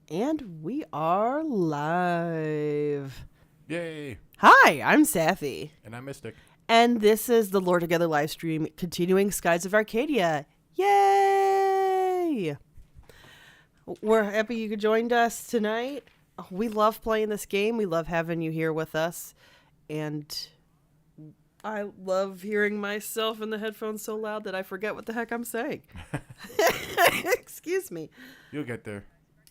And we are live. Yay! Hi, I'm Safi. And I'm Mystic. And this is the Lore Together live stream continuing Skies of Arcadia. Yay! We're happy you joined us tonight. We love playing this game. We love having you here with us. And I love hearing myself in the headphones so loud that I forget what the heck I'm saying. Excuse me. You'll get there.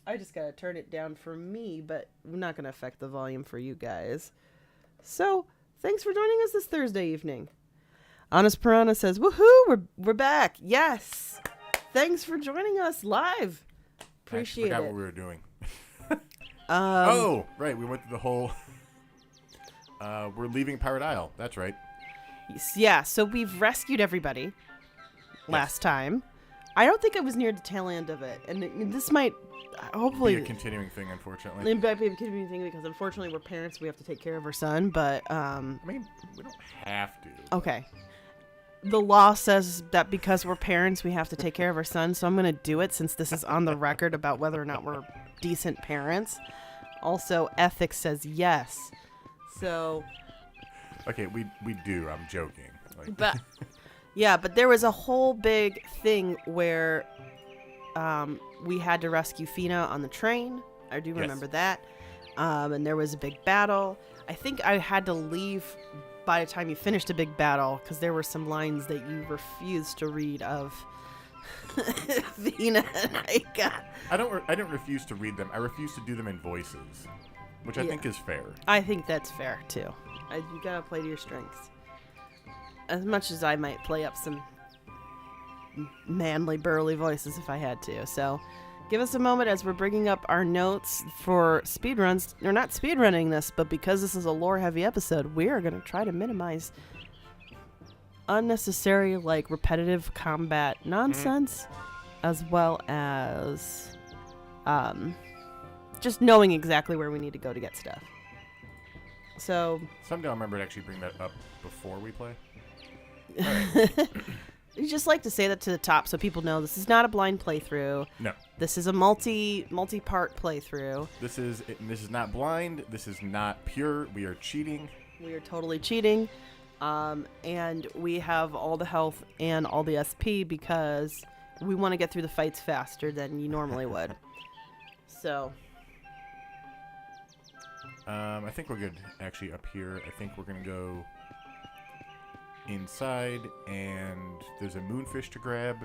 I just gotta turn it down for me, but we're not gonna affect the volume for you guys. So, thanks for joining us this Thursday evening. Honest Piranha says, woohoo, we're back. Yes. Thanks for joining us live. Appreciate I forgot it. what we were doing. Oh, right. We went through the whole... we're leaving Pirate Isle. That's right. Yeah, so we've rescued everybody last time. I don't think I was near the tail end of it. And this might... hopefully Be a continuing thing, unfortunately. It might be a continuing thing because unfortunately we're parents. We have to take care of our son, but I mean, we don't have to. okay. The law says that because we're parents, we have to take care of our son, so I'm going to do it since this is on the record about whether or not we're decent parents. Also, ethics says yes. So... Okay, we do. I'm joking. Like... But yeah, but there was a whole big thing where we had to rescue Fina on the train. I do remember that. And there was a big battle. I think I had to leave by the time you finished a big battle because there were some lines that you refused to read of Fina and I got. I didn't refuse to read them. I refuse to do them in voices, which I think is fair. I think that's fair too. You gotta play to your strengths. As much as I might play up some manly, burly voices if I had to. So give us a moment as we're bringing up our notes for speedruns. We're not speedrunning this, but because this is a lore-heavy episode, we are going to try to minimize unnecessary, like, repetitive combat nonsense, as well as just knowing exactly where we need to go to get stuff. So... someday I'll remember to actually bring that up before we play. You just like to say that to the top so people know this is not a blind playthrough. No. This is a multi-part playthrough. This is not blind. This is not pure. We are cheating. We are totally cheating. And we have all the health and all the SP because we want to get through the fights faster than you normally would. So... I think we're good actually up here. I think we're going to go inside, and there's a moonfish to grab.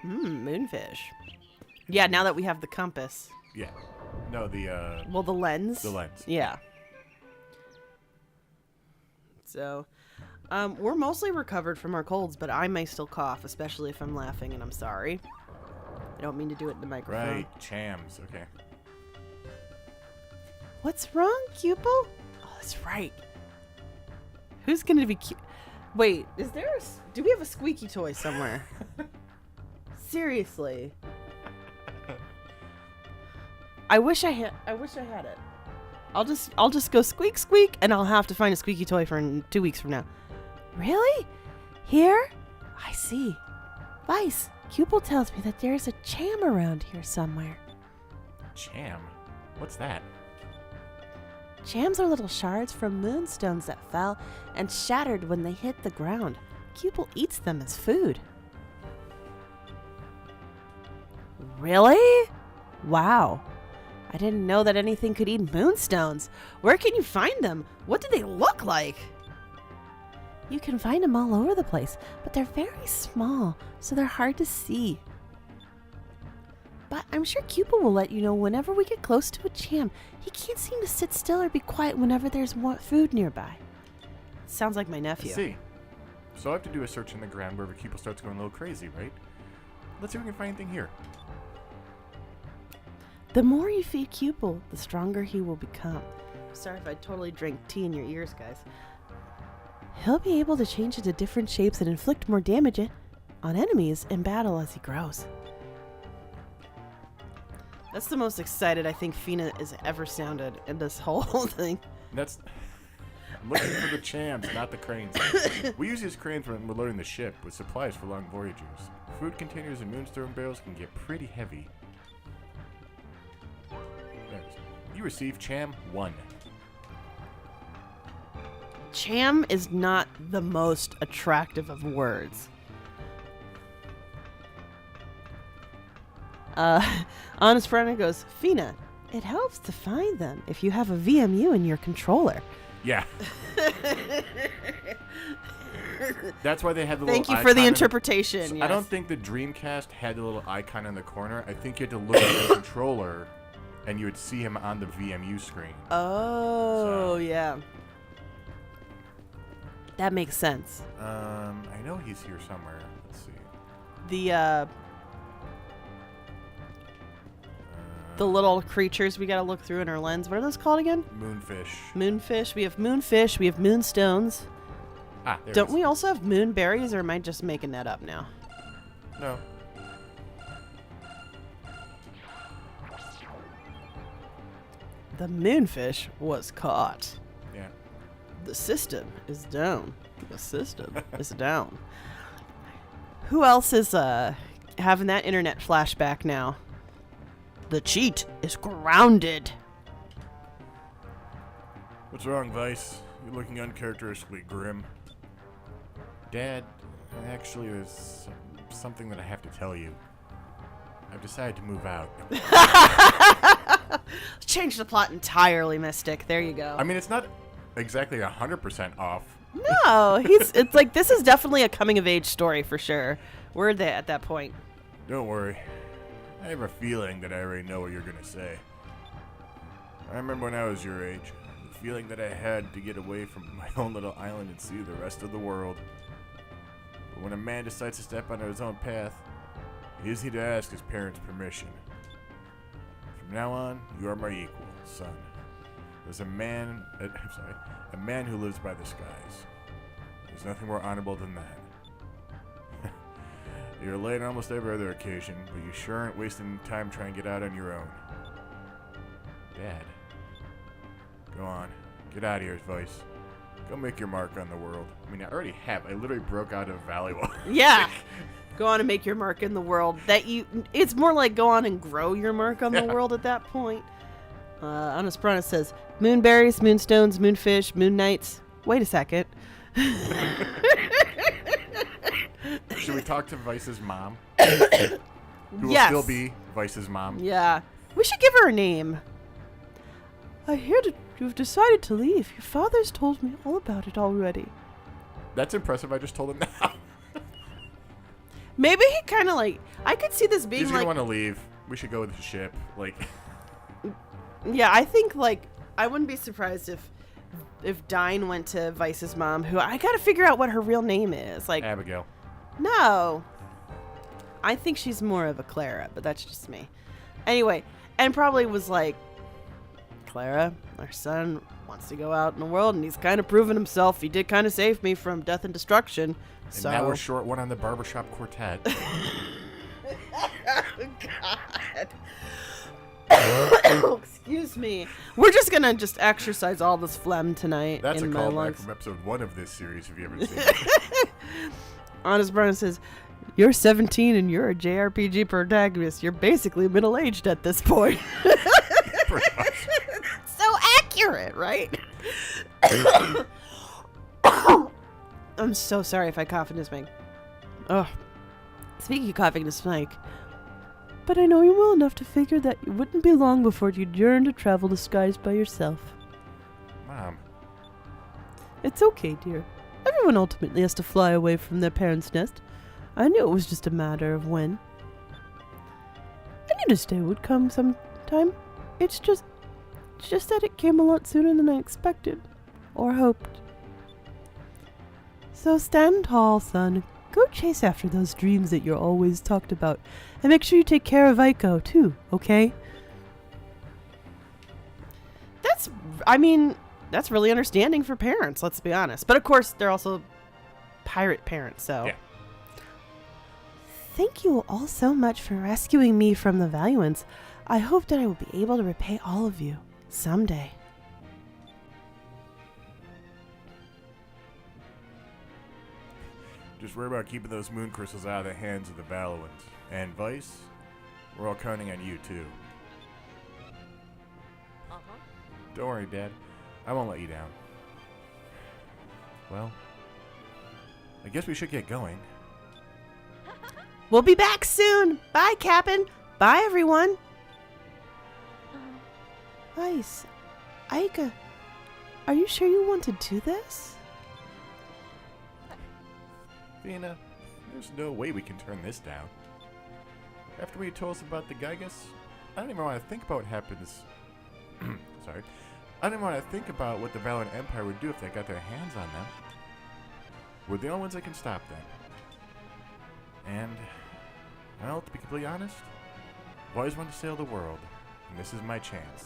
Moonfish. Yeah, now that we have the compass. Yeah. No, the lens. The lens. Yeah. So, we're mostly recovered from our colds, but I may still cough, especially if I'm laughing, and I'm sorry. I don't mean to do it in the microphone. Right, chams. Okay. What's wrong, Cupel? Oh, that's right. Who's gonna be cute? Wait, is there do we have a squeaky toy somewhere? Seriously. I wish I had it. I'll just go squeak squeak and I'll have to find a squeaky toy for 2 weeks from now. Really? Here? I see. Vice, Cupel tells me that there's a cham around here somewhere. Cham? What's that? Chams are little shards from moonstones that fell and shattered when they hit the ground. Cupel eats them as food. Really? Wow. I didn't know that anything could eat moonstones. Where can you find them? What do they look like? You can find them all over the place, but they're very small, so they're hard to see. But I'm sure Cupel will let you know whenever we get close to a cham. He can't seem to sit still or be quiet whenever there's food nearby. Sounds like my nephew. I see. So I have to do a search in the ground wherever Cupel starts going a little crazy, right? Let's see if we can find anything here. The more you feed Cupel, the stronger he will become. Sorry if I totally drank tea in your ears, guys. He'll be able to change into different shapes and inflict more damage on enemies in battle as he grows. That's the most excited I think Fina has ever sounded in this whole thing. I'm looking for the chams, not the cranes. We use these cranes when we're loading the ship with supplies for long voyages. Food containers and moonstone barrels can get pretty heavy. You receive Cham 1. Cham is not the most attractive of words. Honest Brandon goes, Fina, it helps to find them if you have a VMU in your controller. Yeah. That's why they had the little Thank you for the icon interpretation. Yes. I don't think the Dreamcast had the little icon in the corner. I think you had to look at the controller, and you would see him on the VMU screen. Oh, yeah. That makes sense. I know he's here somewhere. Let's see. The little creatures we gotta look through in our lens. What are those called again? Moonfish. Moonfish. We have moonfish. We have moonstones. Ah, there Don't we also have moonberries, or am I just making that up now? No. The moonfish was caught. Yeah. The system is down. The system is down. Who else is having that internet flashback now? The cheat is grounded. What's wrong, Vice? You're looking uncharacteristically grim. Dad, actually, there's something that I have to tell you. I've decided to move out. Change the plot entirely, Mystic. There you go. I mean, it's not exactly 100% off. No, it's like this is definitely a coming of age story for sure. We're there at that point. Don't worry. I have a feeling that I already know what you're going to say. I remember when I was your age, the feeling that I had to get away from my own little island and see the rest of the world. But when a man decides to step onto his own path, he doesn't need to ask his parents' permission. From now on, you are my equal, son. There's a man who lives by the skies. There's nothing more honorable than that. You're late on almost every other occasion, but you sure aren't wasting time trying to get out on your own. Dad. Go on. Get out of here, Vice. Go make your mark on the world. I mean, I already have. I literally broke out of Valley Wall. Yeah. Go on and make your mark in the world. It's more like go on and grow your mark on the world at that point. Honest Brana says, moonberries, moonstones, moonfish, moon knights. Wait a second. Should we talk to Vice's mom? Who will still be Vice's mom? Yeah. We should give her a name. I hear that you've decided to leave. Your father's told me all about it already. That's impressive. I just told him now. Maybe he kind of like... I could see this being He's like... going to want to leave. We should go with the ship. Like... Yeah, I think, like... I wouldn't be surprised if Dine went to Vice's mom, who... I gotta figure out what her real name is. Like... Abigail. No. I think she's more of a Clara, but that's just me. Anyway, and probably was like... Clara, our son wants to go out in the world, and he's kind of proven himself. He did kind of save me from death and destruction. And so now we're short one on the barbershop quartet. Oh, God. Excuse me. We're just going to exercise all this phlegm tonight. That's in a my callback lungs. from episode 1 of this series, if you ever seen it. Honest Brian says, you're 17 and you're a JRPG protagonist. You're basically middle-aged at this point. Pretty much. So accurate, right? I'm so sorry if I cough in this mic. Oh, speaking of coughing in this mic, but I know you well enough to figure that it wouldn't be long before you'd yearn to travel the skies by yourself. Mom. It's okay, dear. Everyone ultimately has to fly away from their parents' nest. I knew it was just a matter of when. I knew this day would come sometime. It's just that it came a lot sooner than I expected or hoped. So stand tall, son. Go chase after those dreams that you're always talked about. And make sure you take care of Aiko, too, okay? That's really understanding for parents, let's be honest. But of course, they're also pirate parents, so. Yeah. Thank you all so much for rescuing me from the Valuans. I hope that I will be able to repay all of you someday. Just worry about keeping those moon crystals out of the hands of the Valuans. And Vice, we're all counting on you, too. Uh-huh. Don't worry, Dad. I won't let you down. Well, I guess we should get going. We'll be back soon. Bye, Cap'n. Bye, everyone. Ice. Aika, are you sure you want to do this? Fina, there's no way we can turn this down. After you told us about the Gygas, I don't even want to think about what happens. Sorry. I don't even want to think about what the Valiant Empire would do if they got their hands on them. We're the only ones that can stop them. And, well, to be completely honest, I've always wanted to sail the world, and this is my chance.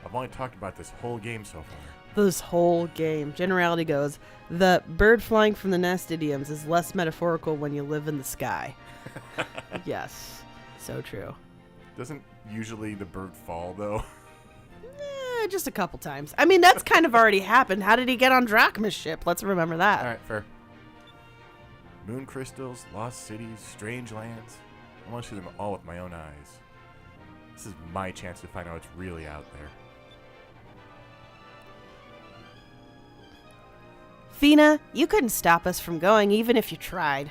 I've only talked about this whole game so far. This whole game. Generality goes, the bird flying from the nest idioms is less metaphorical when you live in the sky. Yes, so true. Doesn't usually the bird fall, though? Just a couple times. I mean, that's kind of already happened. How did he get on Drachma's ship? Let's remember that. Alright, fair. Moon crystals, lost cities, strange lands. I want to see them all with my own eyes. This is my chance to find out what's really out there. Fina, you couldn't stop us from going even if you tried.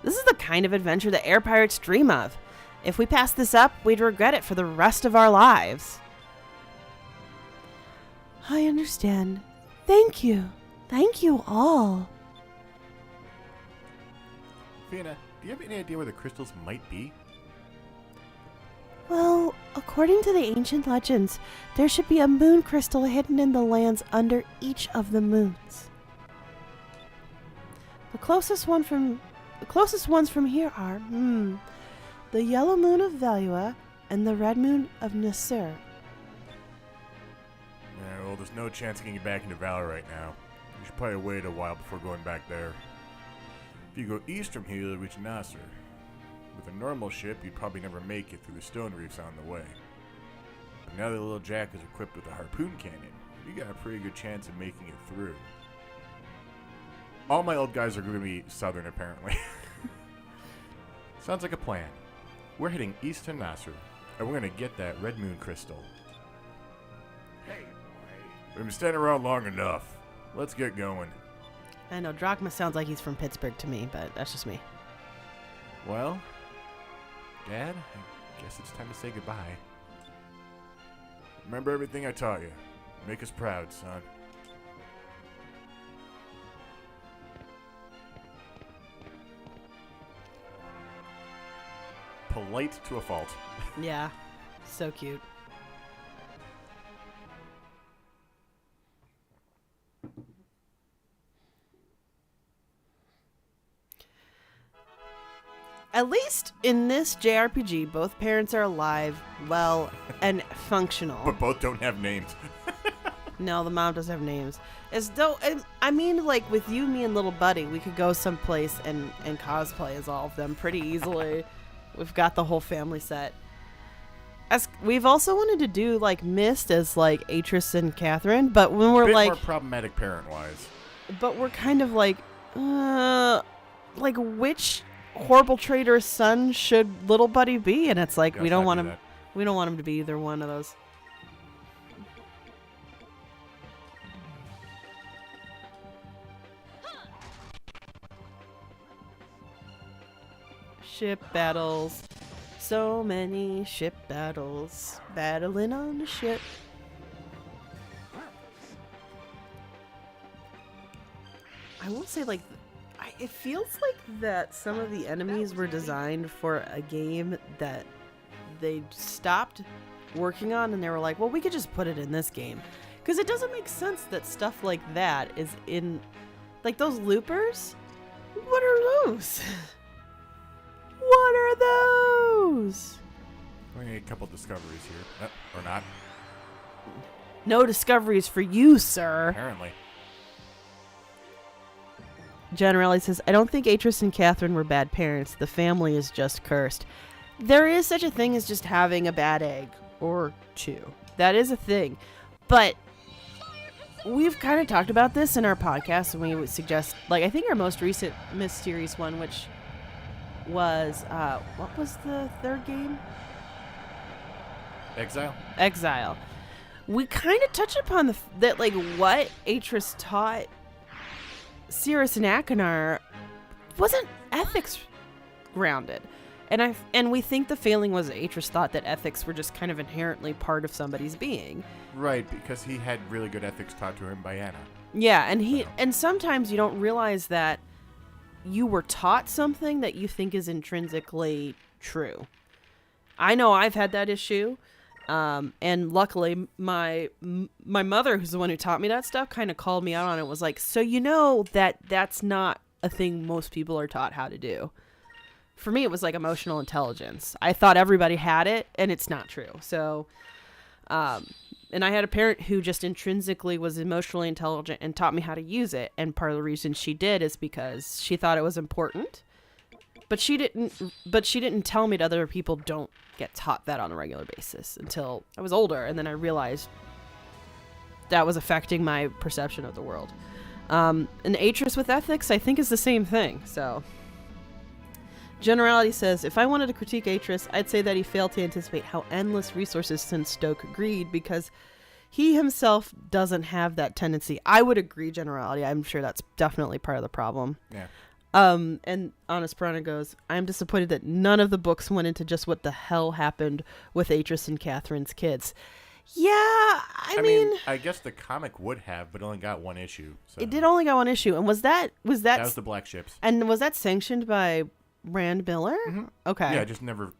This is the kind of adventure that air pirates dream of. If we passed this up, we'd regret it for the rest of our lives. I understand. Thank you. Thank you all. Fina, do you have any idea where the crystals might be? Well, according to the ancient legends, there should be a moon crystal hidden in the lands under each of the moons. The closest ones from here are, the yellow moon of Valua and the red moon of Nasur. Yeah, well, there's no chance of getting back into Valor right now. We should probably wait a while before going back there. If you go east from here, you'll reach Nasser. With a normal ship, you'd probably never make it through the stone reefs on the way. But now that the little Jack is equipped with a harpoon cannon, you got a pretty good chance of making it through. All my old guys are going to be southern, apparently. Sounds like a plan. We're heading east to Nasser, and we're going to get that red moon crystal. We've been standing around long enough. Let's get going. I know, Drachma sounds like he's from Pittsburgh to me, but that's just me. Well, Dad, I guess it's time to say goodbye. Remember everything I taught you. Make us proud, son. Polite to a fault. Yeah, so cute. At least in this JRPG, both parents are alive, well, and functional. But both don't have names. No, the mom doesn't have names. As though, I mean, like with you, me, and little buddy, we could go someplace and cosplay as all of them pretty easily. We've got the whole family set. As we've also wanted to do like Mist as like Atris and Catherine, but when we're Bit like more problematic parent-wise. But we're kind of like which horrible traitor's son should little buddy be? And it's like we don't want him. We don't want him to be either one of those. Ship battles. So many ship battles. Battling on the ship. I will say, like, it feels like that some of the enemies were designed for a game that they stopped working on and they were like, well, we could just put it in this game. Because it doesn't make sense that stuff like that is in, like, those loopers? What are those? What are those? We need a couple discoveries here. Or not. No discoveries for you, sir. Apparently. Generelli says, I don't think Atris and Catherine were bad parents. The family is just cursed. There is such a thing as just having a bad egg. Or two. That is a thing. But we've kind of talked about this in our podcast, and we would suggest, like, I think our most recent Mysterious one, which was, what was the third game? Exile? Exile. we kind of touch upon that, like, what Atris taught Cirrus and Akinar wasn't ethics grounded. And we think the failing was Atris thought that ethics were just kind of inherently part of somebody's being. Right, because he had really good ethics taught to him by Anna. Yeah, and sometimes you don't realize that you were taught something that you think is intrinsically true. I know I've had that issue. And luckily my mother, who's the one who taught me that stuff, kind of called me out on it. Was like, so you know that's not a thing most people are taught how to do. For me, it was like emotional intelligence. I thought everybody had it, and it's not true. So, and I had a parent who just intrinsically was emotionally intelligent and taught me how to use it. And part of the reason she did is because she thought it was important. But she didn't tell me that other people don't get taught that on a regular basis until I was older, and then I realized that was affecting my perception of the world. An Atris with ethics, I think, is the same thing. So, Generality says, if I wanted to critique Atris, I'd say that he failed to anticipate how endless resources can stoke greed, because he himself doesn't have that tendency. I would agree, Generality. I'm sure that's definitely part of the problem. Yeah. And Honest Piranha goes, I'm disappointed that none of the books went into just what the hell happened with Atris and Catherine's kids. Yeah, I mean, I guess the comic would have, but only got one issue. So. It did only got one issue. And was that That was the Black Ships. And was that sanctioned by Rand Miller? Mm-hmm. Okay. Yeah, it just never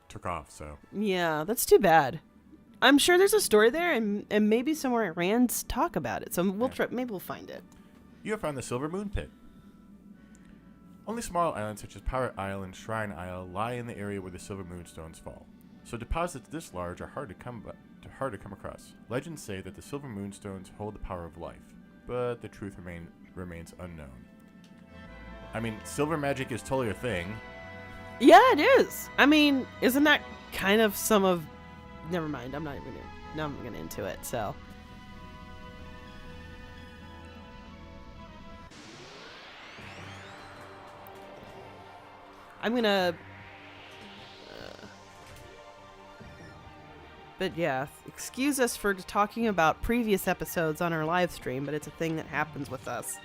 took off, so. Yeah, that's too bad. I'm sure there's a story there, and maybe somewhere at Rand's talk about it. So maybe we'll find it. You have found the Silver Moon Pit. Only small islands such as Power Isle and Shrine Isle lie in the area where the silver moonstones fall, so deposits this large are hard to come across. Legends say that the silver moonstones hold the power of life, but the truth remains unknown. I mean, silver magic is totally a thing. Yeah, it is. I mean, isn't that kind of some of... Never mind, I'm not going into it, so... I'm gonna... But yeah, excuse us for talking about previous episodes on our live stream, but it's a thing that happens with us.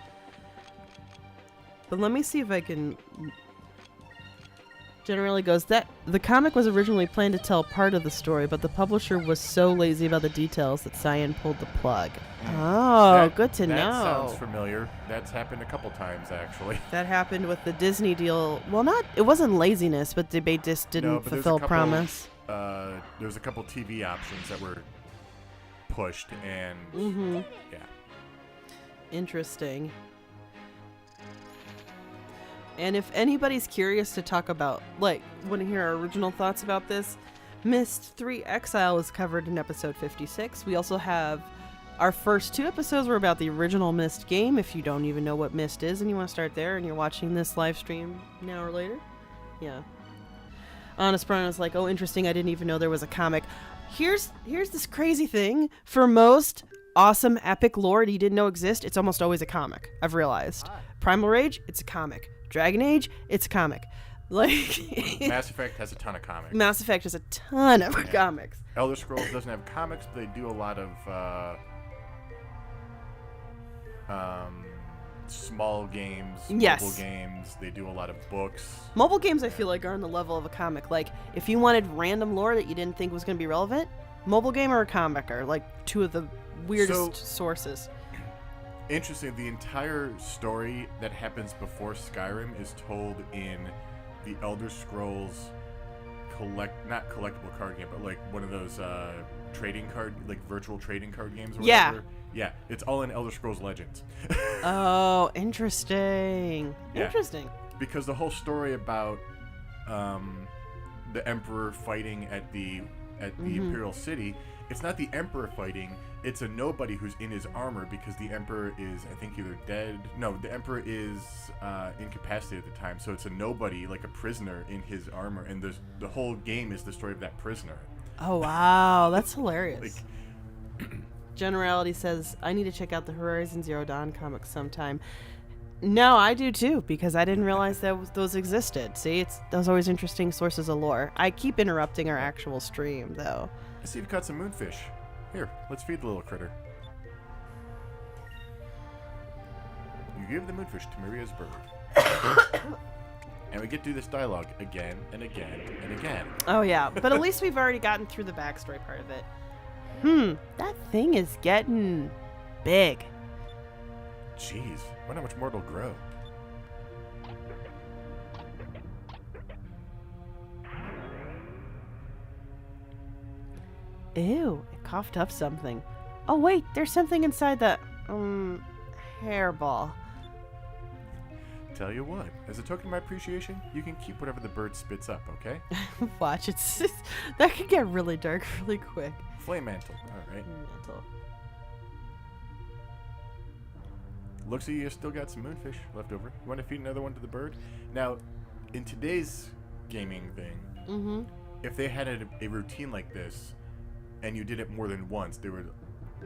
But let me see if I can... Generally goes, that the comic was originally planned to tell part of the story, but the publisher was so lazy about the details that Cyan pulled the plug. Oh, good to know. That sounds familiar. That's happened a couple times, actually. That happened with the Disney deal. Well, it wasn't laziness, but they just didn't fulfill promise. There's a couple TV options that were pushed, and yeah. Interesting. And if anybody's curious to talk about, want to hear our original thoughts about this, Myst 3 Exile was covered in episode 56. We also have our first 2 episodes were about the original Myst game. If you don't even know what Myst is and you want to start there and you're watching this live stream an hour later. Yeah. Honest Brian was like, oh, interesting. I didn't even know there was a comic. Here's this crazy thing. For most awesome epic lore you didn't know exist, it's almost always a comic. I've realized. Primal Rage, it's a comic. Dragon Age, it's a comic. Mass Effect has a ton of comics. Mass Effect has a ton of comics. Elder Scrolls doesn't have comics, but they do a lot of small games, mobile games. They do a lot of books. Mobile games, I feel like, are on the level of a comic. Like, if you wanted random lore that you didn't think was going to be relevant, mobile game or a comic are like 2 of the weirdest sources. Interesting. The entire story that happens before Skyrim is told in the Elder Scrolls not collectible card game, but like one of those trading card, like virtual trading card games. Or whatever. Yeah. It's all in Elder Scrolls Legends. Oh, interesting. Yeah. Interesting. Because the whole story about the Emperor fighting at the Imperial City, it's not the Emperor fighting. It's a nobody who's in his armor because the Emperor is, I think, either dead. No, the Emperor is incapacitated at the time. So it's a nobody, like a prisoner in his armor. And the whole game is the story of that prisoner. Oh, wow. That's hilarious. Generality says, I need to check out the Horizon Zero Dawn comics sometime. No, I do too, because I didn't realize those existed. See, those always interesting sources of lore. I keep interrupting our actual stream, though. I see you've caught some moonfish. Here, let's feed the little critter. You give the moonfish to Maria's bird. And we get to do this dialogue again and again and again. Oh, yeah. But at least we've already gotten through the backstory part of it. That thing is getting big. Jeez, wonder how much more it'll grow. Ew, it coughed up something. Oh, wait, there's something inside the, hairball. Tell you what, as a token of my appreciation, you can keep whatever the bird spits up, okay? Watch, it's just, that could get really dark really quick. Flame mantle, alright. Mantle. Looks like you still got some moonfish left over. You want to feed another one to the bird? Now, in today's gaming thing, if they had a routine like this, and you did it more than once, they would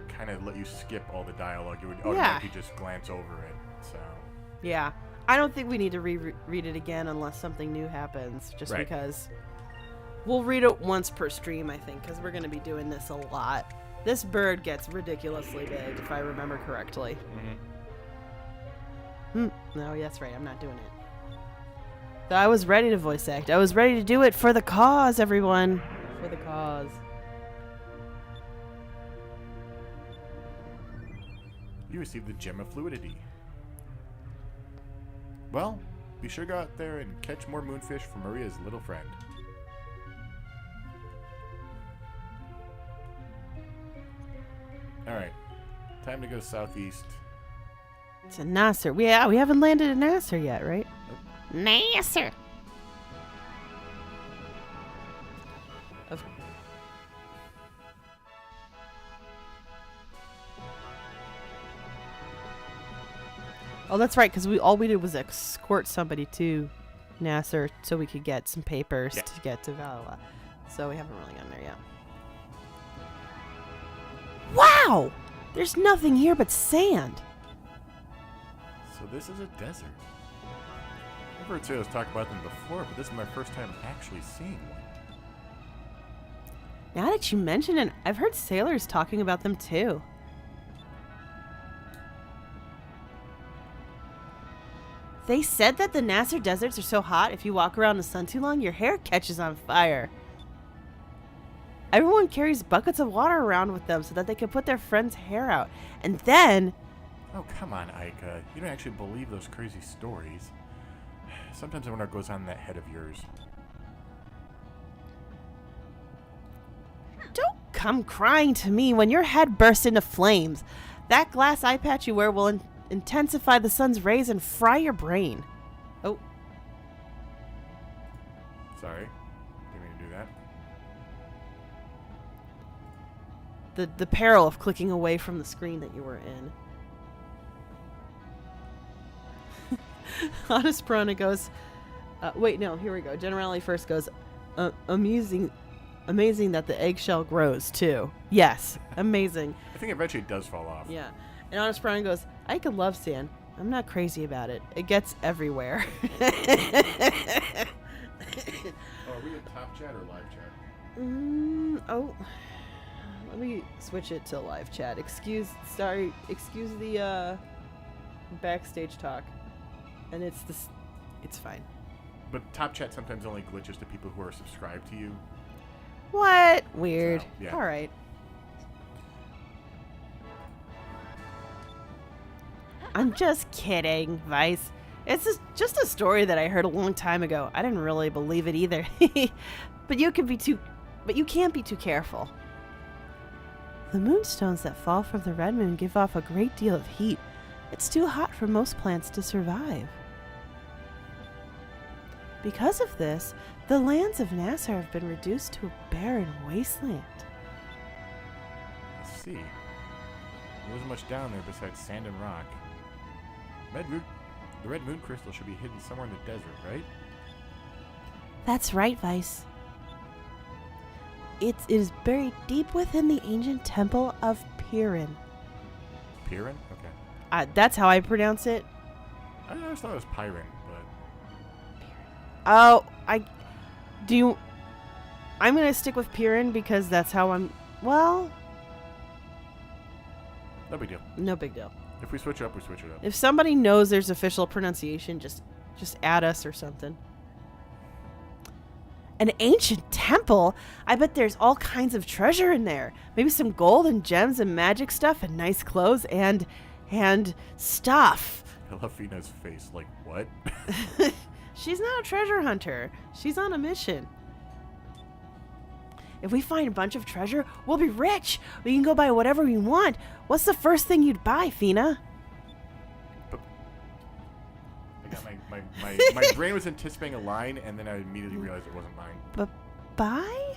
kind of let you skip all the dialogue. You would automatically just glance over it. So Yeah. I don't think we need to read it again unless something new happens, just Right. because we'll read it once per stream, I think, because we're going to be doing this a lot. This bird gets ridiculously big, if I remember correctly. No, that's right. I'm not doing it. Though I was ready to voice act. I was ready to do it for the cause, everyone. For the cause. you received the Gem of Fluidity. Well, be sure to go out there and catch more moonfish for Maria's little friend. Alright, time to go southeast. It's a Nasser. We haven't landed in Nasser yet, right? Nope. Nasser. Oh, that's right, because all we did was escort somebody to Nasser so we could get some papers to get to Valhalla. So we haven't really gotten there yet. Wow! There's nothing here but sand. So this is a desert. I've heard sailors talk about them before, but this is my first time actually seeing one. Now that you mention it, I've heard sailors talking about them too. They said that the Nasser deserts are so hot, if you walk around in the sun too long, your hair catches on fire. Everyone carries buckets of water around with them so that they can put their friend's hair out. And then... Oh, come on, Ika. You don't actually believe those crazy stories. Sometimes I wonder what goes on in that head of yours. Don't come crying to me when your head bursts into flames. That glass eye patch you wear will intensify the sun's rays and fry your brain. Oh. Sorry. Didn't mean to do that. The peril of clicking away from the screen that you were in. Honest Piranha goes, wait, no, here we go. Generality first goes, amazing that the eggshell grows, too. Yes, amazing. I think eventually it does fall off. Yeah. And Honest Piranha goes, I could love sand. I'm not crazy about it. It gets everywhere. Oh, are we at top chat or live chat? Oh. Let me switch it to live chat. Excuse the backstage talk. And it's fine. But top chat sometimes only glitches to people who are subscribed to you. What? Weird. So, yeah. All right. I'm just kidding, Vice. It's just a story that I heard a long time ago. I didn't really believe it either. But you can't be too careful. The moonstones that fall from the red moon give off a great deal of heat. It's too hot for most plants to survive. Because of this, the lands of Nasser have been reduced to a barren wasteland. Let's see. There wasn't much down there besides sand and rock. The red moon crystal should be hidden somewhere in the desert, right? That's right, Vice. It is buried deep within the ancient temple of Pirin. Pirin? Okay. That's how I pronounce it. I always thought it was Pyrin, but... Oh, I'm gonna stick with Pirin because that's how well, No big deal. No big deal. If we switch up, we switch it up. If somebody knows there's official pronunciation, just add us or something. An ancient temple? I bet there's all kinds of treasure in there. Maybe some gold and gems and magic stuff and nice clothes and stuff. I love Fina's face. Like, what? She's not a treasure hunter. She's on a mission. If we find a bunch of treasure, we'll be rich. We can go buy whatever we want. What's the first thing you'd buy, Fina? I got my brain was anticipating a line, and then I immediately realized it wasn't mine. Buy?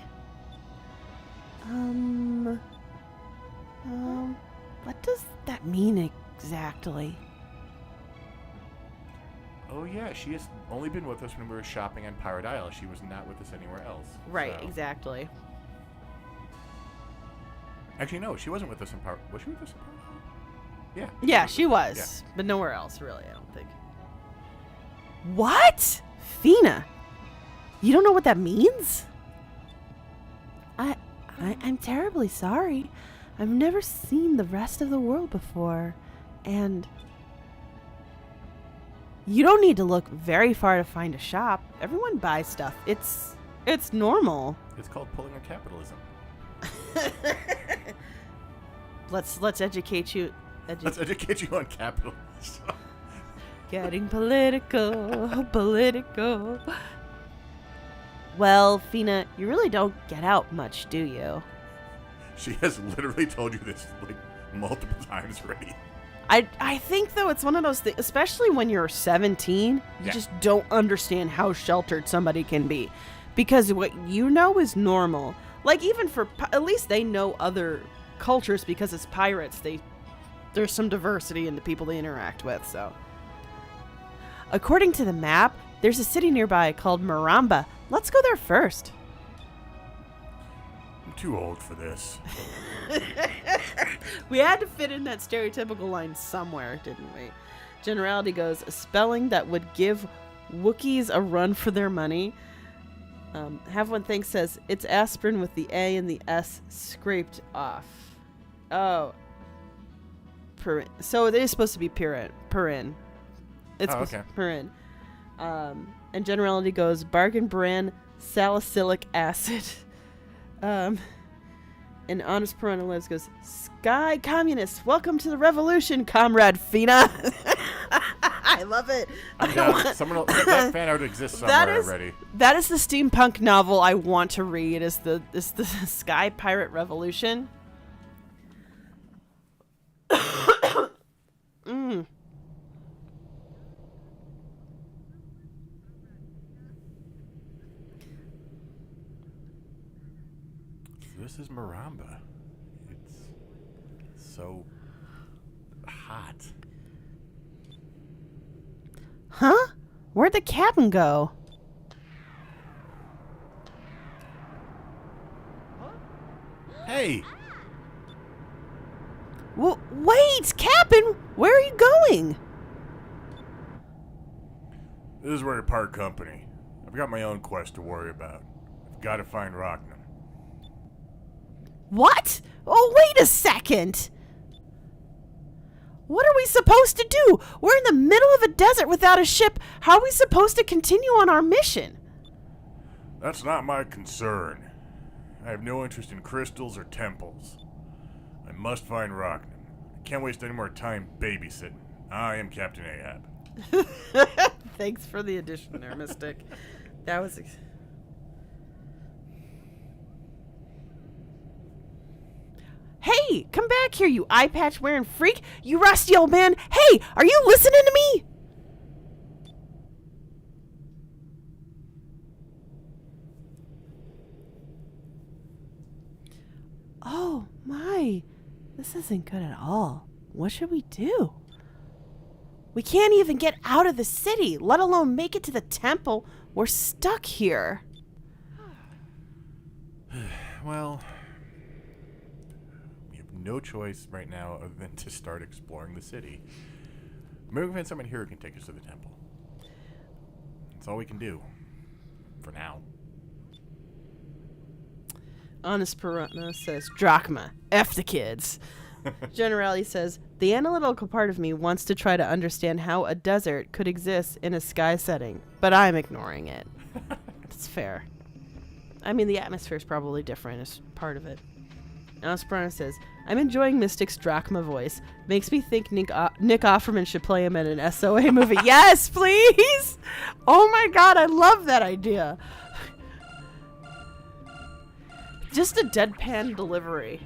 What does that mean exactly? Oh yeah, she has only been with us when we were shopping on Pirate Isle. She was not with us anywhere else. Right, so. exactly. Actually, no, she wasn't with us in Pirate. Was she with us in Pirate Isle? Yeah. Yeah, she was, yeah. but nowhere else, really, I don't think. What? Fina, you don't know what that means? I'm terribly sorry. I've never seen the rest of the world before, and you don't need to look very far to find a shop. Everyone buys stuff. It's normal. It's called pulling on capitalism. Let's educate you. Let's educate you on capitalism. Getting political. Well, Fina, you really don't get out much, do you? She has literally told you this like multiple times already. I think, though, it's one of those things, especially when you're 17, you just don't understand how sheltered somebody can be. Because what you know is normal. Like, even for, at least they know other cultures because it's pirates. There's some diversity in the people they interact with, so. According to the map, there's a city nearby called Maramba. Let's go there first. I'm too old for this. We had to fit in that stereotypical line somewhere, didn't we? Generality goes, a spelling that would give Wookiees a run for their money. Have One Thing says, it's aspirin with the A and the S scraped off. Oh. So it is supposed to be Purin. It's okay. Purin. And Generality goes, bargain brand salicylic acid. And Honest Piranha Lives goes, Sky Communists, welcome to the revolution, Comrade Fina. I love it. That fan art exists somewhere already. That is the steampunk novel I want to read, is the Sky Pirate Revolution. This is Maramba. It's so hot. Huh? Where'd the cabin go? Hey! Wait, Captain! Where are you going? This is where I part company. I've got my own quest to worry about. I've got to find Rocknum. What? Oh, wait a second! What are we supposed to do? We're in the middle of a desert without a ship. How are we supposed to continue on our mission? That's not my concern. I have no interest in crystals or temples. I must find Rocknum. I can't waste any more time babysitting. I am Captain Ahab. Thanks for the addition there, Mystic. That was... Hey, come back here, you eye patch wearing freak. You rusty old man. Hey, are you listening to me? Oh, my. This isn't good at all. What should we do? We can't even get out of the city, let alone make it to the temple. We're stuck here. Well, we have no choice right now other than to start exploring the city. Maybe we can find someone here who can take us to the temple. That's all we can do. For now. Honest Piranha says, Drachma, F the kids. Generali says, the analytical part of me wants to try to understand how a desert could exist in a sky setting, but I'm ignoring it. That's fair. I mean, the atmosphere is probably different as part of it. Esperanza says, I'm enjoying Mystic's Drachma voice. Makes me think Nick Offerman should play him in an SOA movie. Yes, please! Oh my god, I love that idea. Just a deadpan delivery.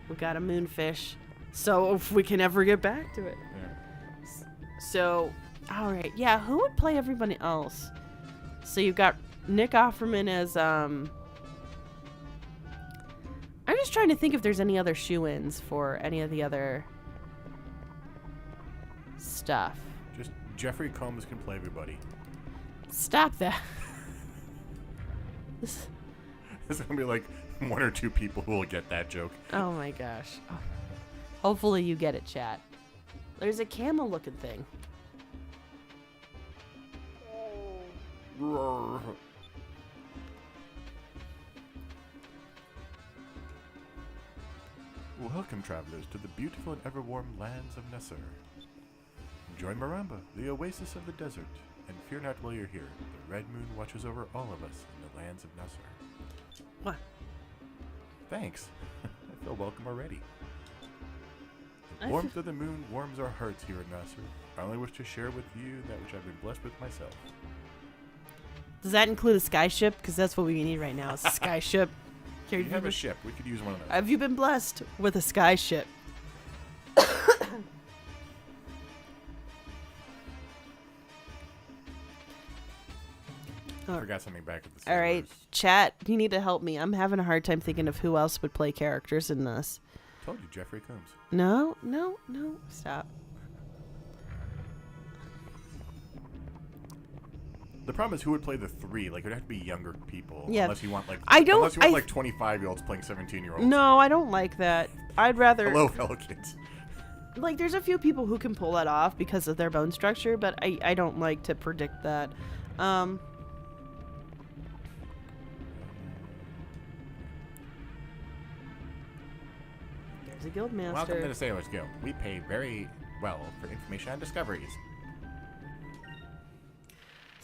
We got a moonfish. So if we can ever get back to it. Yeah. So, alright. Yeah, who would play everybody else? So you've got Nick Offerman as, I'm just trying to think if there's any other shoo-ins for any of the other stuff. Just Jeffrey Combs can play everybody. Stop that. This. There's going to be like one or two people who will get that joke. Oh my gosh. Oh. Hopefully you get it, chat. There's a camel looking thing. Welcome, travelers, to the beautiful and ever-warm lands of Nasser. Join Maramba, the oasis of the desert, and fear not while you're here. The red moon watches over all of us in the lands of Nasser. What? Thanks. I feel welcome already. The warmth of the moon warms our hearts here in Nasser. I only wish to share with you that which I've been blessed with myself. Does that include a skyship? Because that's what we need right now, is a skyship. You have a ship. We could use one of those. Have you been blessed with a skyship? I forgot something back at the All right, chat, you need to help me. I'm having a hard time thinking of who else would play characters in this. Told you, Jeffrey Combs. No, stop. The problem is who would play the three. Like, it would have to be younger people. Yeah. Unless you want, like, unless you want, like, 25-year-olds playing 17-year-olds. No, I don't like that. I'd rather... Hello, fellow kids. Like, there's a few people who can pull that off because of their bone structure, but I don't like to predict that. There's a guildmaster. Welcome to the Sailors Guild. We pay very well for information and discoveries.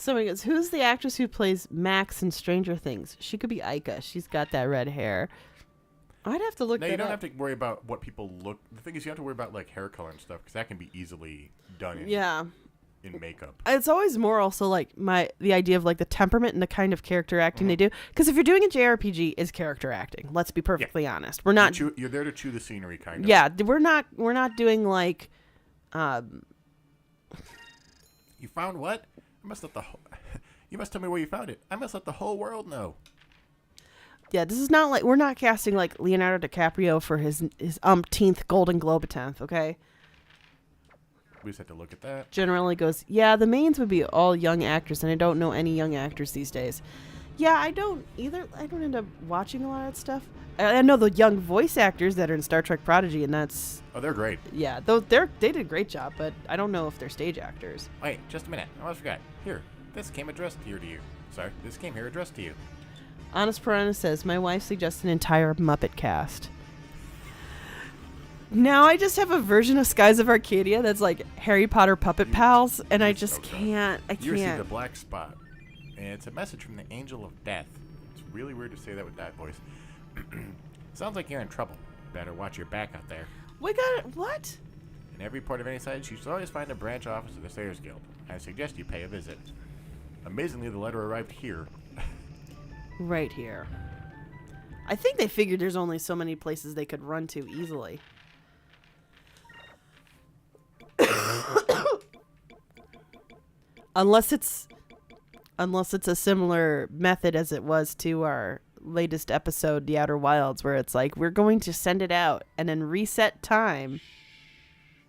Somebody goes, who's the actress who plays Max in Stranger Things? She could be Aika. She's got that red hair. I'd have to look that up. No, you don't have to worry about what people look... The thing is, you have to worry about, like, hair color and stuff, because that can be easily done in makeup. It's always more also, like, the idea of, like, the temperament and the kind of character acting they do. Because if you're doing a JRPG, it's character acting. Let's be perfectly honest. We're not... You're there to chew the scenery, kind of. Yeah, we're not doing, like... You found what? You must tell me where you found it. I must let the whole world know. Yeah, this is not like... We're not casting, like, Leonardo DiCaprio for his umpteenth Golden Globe attempt, okay? We just had to look at that. Generally goes, yeah, the mains would be all young actors, and I don't know any young actors these days. Yeah, I don't either. I don't end up watching a lot of that stuff. I know the young voice actors that are in Star Trek Prodigy, and that's... Oh, they're great. Yeah, they did a great job, but I don't know if they're stage actors. Wait, just a minute. I almost forgot. Here, this came addressed here to you. Sorry, this came here addressed to you. Honest Piranha says, my wife suggests an entire Muppet cast. Now I just have a version of Skies of Arcadia that's like Harry Potter puppet pals, and I just can't. You received a black spot, and it's a message from the Angel of Death. It's really weird to say that with that voice. Sounds like you're in trouble. Better watch your back out there. We got it. What? In every port of any size, you should always find a branch office of the Sailors Guild. I suggest you pay a visit. Amazingly, the letter arrived here. Right here. I think they figured there's only so many places they could run to easily. Unless it's a similar method as it was to our latest episode, The Outer Wilds, where it's like, we're going to send it out and then reset time.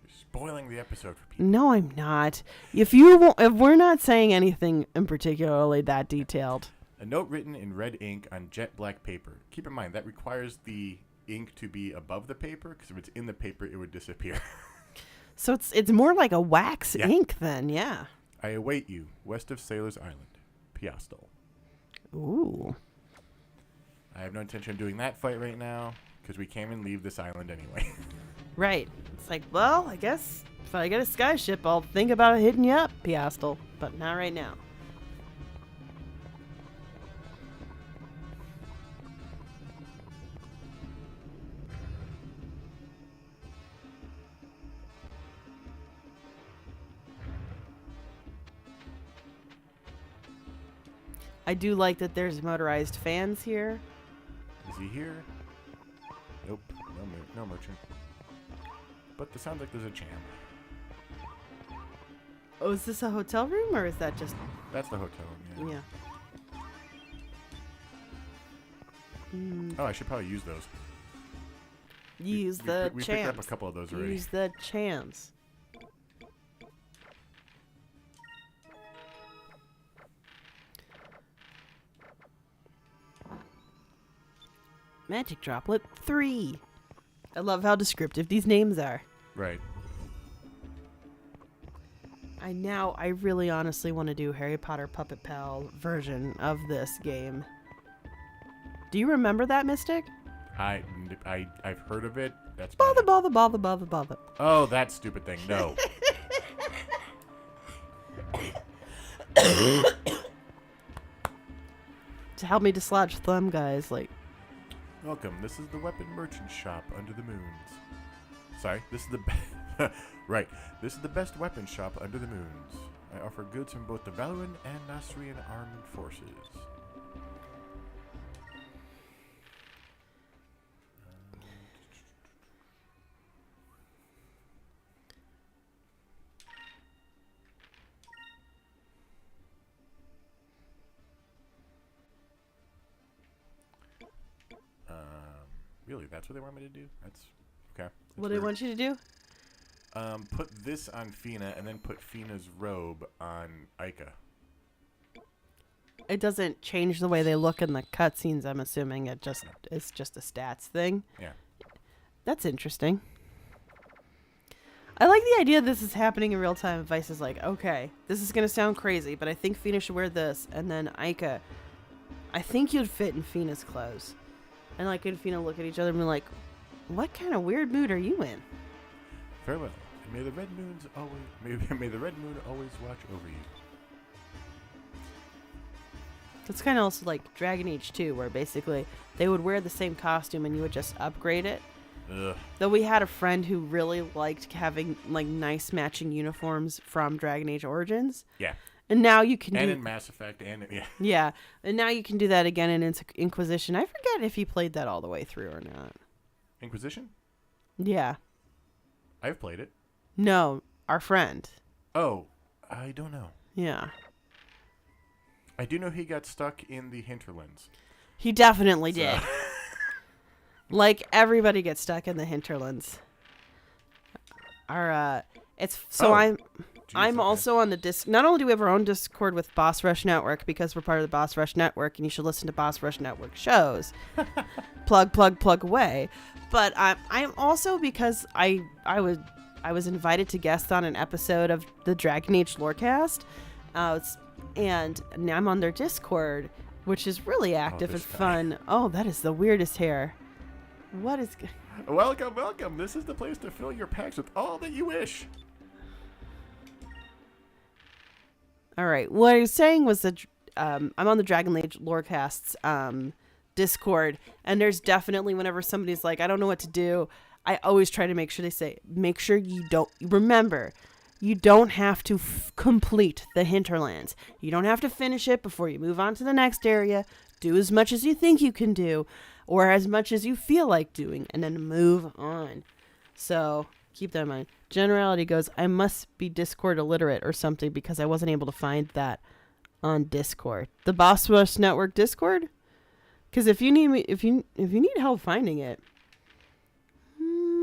You're spoiling the episode for people. No, I'm not. If we're not saying anything in particularly that detailed. A note written in red ink on jet black paper. Keep in mind, that requires the ink to be above the paper, because if it's in the paper, it would disappear. So it's more like a wax ink then, yeah. I await you, west of Sailors Island, Piastel. Ooh. I have no intention of doing that fight right now. because we came and leave this island anyway. Right. It's like, well, I guess if I get a skyship, I'll think about hitting you up, Piastel. But not right now. I do like that there's motorized fans here. Is he here? Nope. No merchant. But it sounds like there's a jam. Oh, is this a hotel room or is that just... That's the hotel room, yeah. Oh, I should probably use those. Use the we chance. picked up a couple of those already. Use the chance. Magic Droplet 3. I love how descriptive these names are. Right. I really honestly want to do Harry Potter Puppet Pal version of this game. Do you remember that, Mystic? I've heard of it. That's Bother. Oh, that stupid thing. No. To help me dislodge Thumb, guys, like... Welcome. This is the weapon merchant shop under the moons. Sorry, this is the right. This is the best weapon shop under the moons. I offer goods from both the Valoran and Nasrian armed forces. Really, that's what they want me to do? That's okay. What do they want you to do? Put this on Fina and then put Fina's robe on Ica. It doesn't change the way they look in the cutscenes, I'm assuming. It's just a stats thing. Yeah. That's interesting. I like the idea this is happening in real time. Vice is like, okay, this is going to sound crazy, but I think Fina should wear this. And then Ica, I think you'd fit in Fina's clothes. And like, and Fina look at each other and be like, what kind of weird mood are you in? Farewell. May the red moons always may the red moon always watch over you. It's kind of also like Dragon Age 2, where basically they would wear the same costume and you would just upgrade it. Ugh. Though we had a friend who really liked having like nice matching uniforms from Dragon Age Origins. Yeah. And now you can in Mass Effect and yeah. Yeah. And now you can do that again in Inquisition. I forget if he played that all the way through or not. Inquisition? Yeah. I've played it. No, our friend. Oh, I don't know. Yeah. I do know he got stuck in the hinterlands. He definitely did. Like everybody gets stuck in the hinterlands. I'm also on the disc. Not only do we have our own Discord with Boss Rush Network because we're part of the Boss Rush Network, and you should listen to Boss Rush Network shows. plug away. But I'm also because I was invited to guest on an episode of the Dragon Age Lorecast, and now I'm on their Discord, which is really active and fun. Oh, that is the weirdest hair. What is? Welcome. This is the place to fill your packs with all that you wish. All right. What I was saying was that I'm on the Dragon Age Lorecast's Discord, and there's definitely whenever somebody's like, I don't know what to do, I always try to make sure they say, make sure you don't remember. You don't have to complete the hinterlands. You don't have to finish it before you move on to the next area. Do as much as you think you can do, or as much as you feel like doing, and then move on. So keep that in mind. Generality goes, I must be Discord illiterate or something because I wasn't able to find that on Discord. The Boss Rush Network Discord? Because if you need help finding it,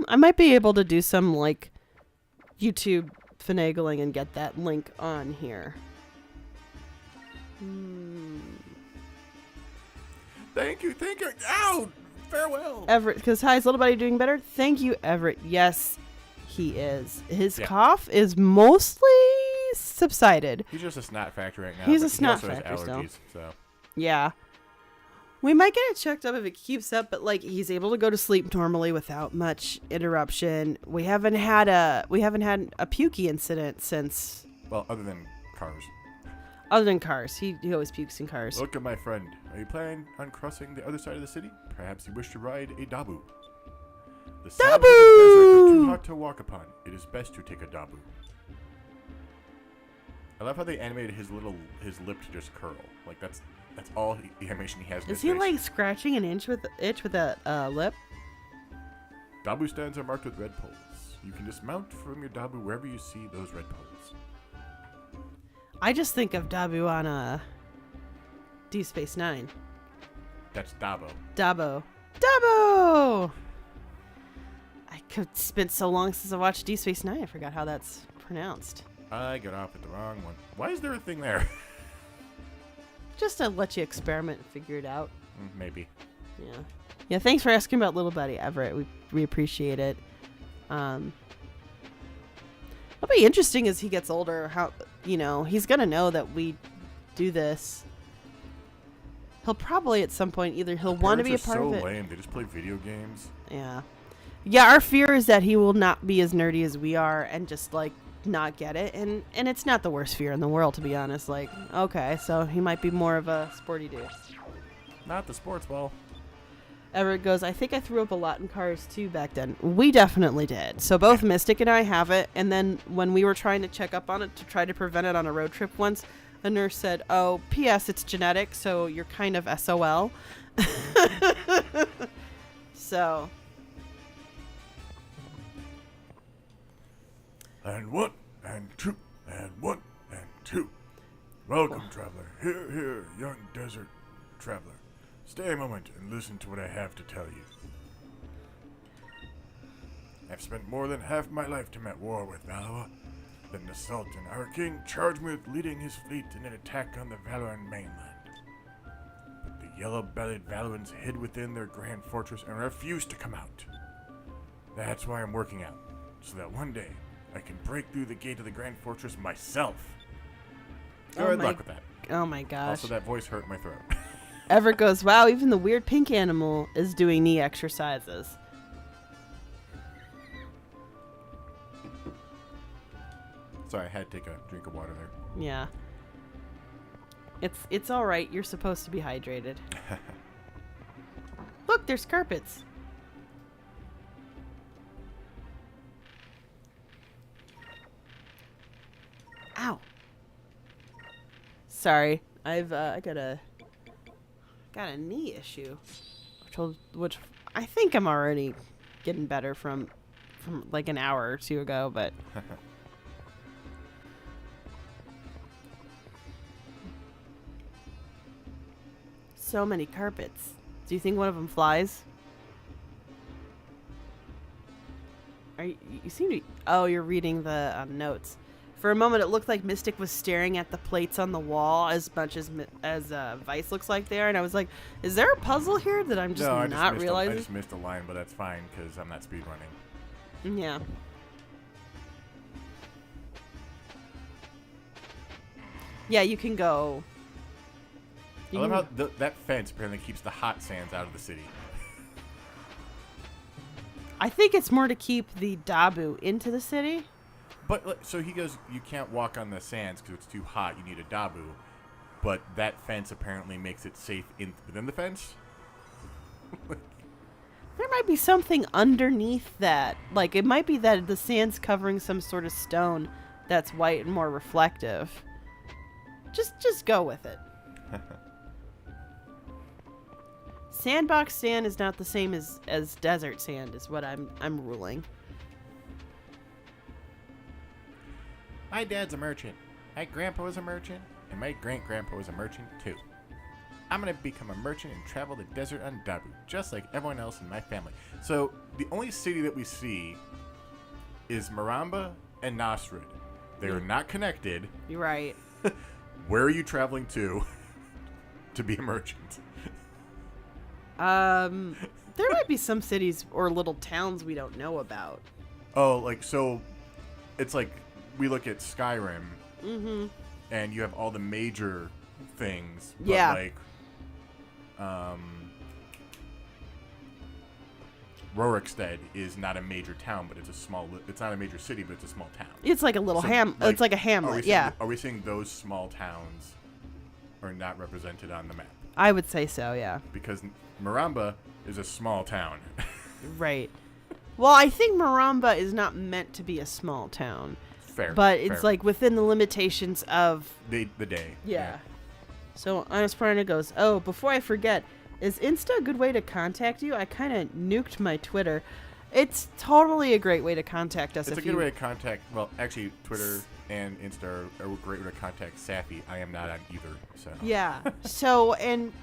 I might be able to do some like YouTube finagling and get that link on here. Thank you. Ow! Farewell. Everett, because hi, is little buddy doing better? Thank you, Everett. Yes, he is. His cough is mostly subsided. He's just a snot factory right now. He's a snot factory still. So. Yeah. We might get it checked up if it keeps up, but like he's able to go to sleep normally without much interruption. We haven't had a pukey incident since. Well, other than cars. Other than cars, he always pukes in cars. Look at my friend. Are you planning on crossing the other side of the city? Perhaps you wish to ride a dabu. The sands of the desert are too hot to walk upon. It is best to take a dabu. I love how they animated his lip to just curl. Like that's all the animation he has. In Is his he face. like scratching an itch with that lip? Dabu stands are marked with red poles. You can dismount from your dabu wherever you see those red poles. I just think of Dabu on Deep Space Nine. That's Dabo. Dabo. Dabo! It's been so long since I watched Deep Space Nine, I forgot how that's pronounced. I got off at the wrong one. Why is there a thing there? Just to let you experiment and figure it out. Maybe. Yeah. Yeah, thanks for asking about little buddy Everett. We appreciate it. It'll be interesting as he gets older, how, he's going to know that we do this. He'll probably at some point either he'll want to be a part of it. So lame. They just play video games. Yeah. Yeah, our fear is that he will not be as nerdy as we are and just like not get it. And it's not the worst fear in the world, to be honest. Like, okay, so he might be more of a sporty dude. Not the sports ball. Everett goes, I think I threw up a lot in cars too back then. We definitely did. So both Mystic and I have it. And then when we were trying to check up on it to try to prevent it on a road trip once, a nurse said, oh, P.S. it's genetic, so you're kind of SOL. So. And one, and two, and one, and two. Welcome, traveler. Here, young desert traveler. Stay a moment and listen to what I have to tell you. I've spent more than half my lifetime at war with Valois. Then the Sultan, our king, charged me with leading his fleet in an attack on the Valoran mainland. But the yellow-bellied Valuans hid within their grand fortress and refused to come out. That's why I'm working out, so that one day I can break through the gate of the grand fortress myself. Good luck with that. Oh my gosh. Also, that voice hurt my throat. Everett goes, wow, even the weird pink animal is doing knee exercises. Sorry, I had to take a drink of water there. Yeah. It's all right. You're supposed to be hydrated. Look, there's carpets. Ow. Sorry. I got a knee issue, which I think I'm already getting better from like an hour or two ago, but so many carpets. Do you think one of them flies? You seem to be, oh, you're reading the notes. For a moment, it looked like Mystic was staring at the plates on the wall as much as Vice looks like there, and I was like, "Is there a puzzle here that I'm just not realizing?" I just missed a line, but that's fine because I'm not speedrunning. Yeah. Yeah, you can go. I love how that fence apparently keeps the hot sands out of the city. I think it's more to keep the Dabu into the city. But so he goes, you can't walk on the sands because it's too hot. You need a dabu. But that fence apparently makes it safe within the fence. There might be something underneath that. Like, it might be that the sand's covering some sort of stone that's white and more reflective. Just go with it. Sandbox sand is not the same as desert sand, is what I'm ruling. My dad's a merchant. My grandpa was a merchant, and my great-grandpa was a merchant too. I'm gonna become a merchant and travel the desert on Dabu, just like everyone else in my family. So the only city that we see is Maramba and Nasrid. They are not connected. You're right. Where are you traveling to be a merchant? There might be some cities or little towns we don't know about. Oh, like, so it's like we look at Skyrim, mm-hmm. and you have all the major things. But yeah. Like, Rorikstead is not a major town, but it's not a major city, but it's a small town. It's like a little it's like a hamlet, Are we saying those small towns are not represented on the map? I would say so, yeah. Because Maramba is a small town. Right. Well, I think Maramba is not meant to be a small town. Fair. But it's like within the limitations of the day. Yeah. So Honestparna goes, "Oh, before I forget, is Insta a good way to contact you? I kind of nuked my Twitter. It's totally a great way to contact us. It's a good way to contact. Well, actually, Twitter and Insta are a great way to contact Sappy. I am not on either. So yeah. So and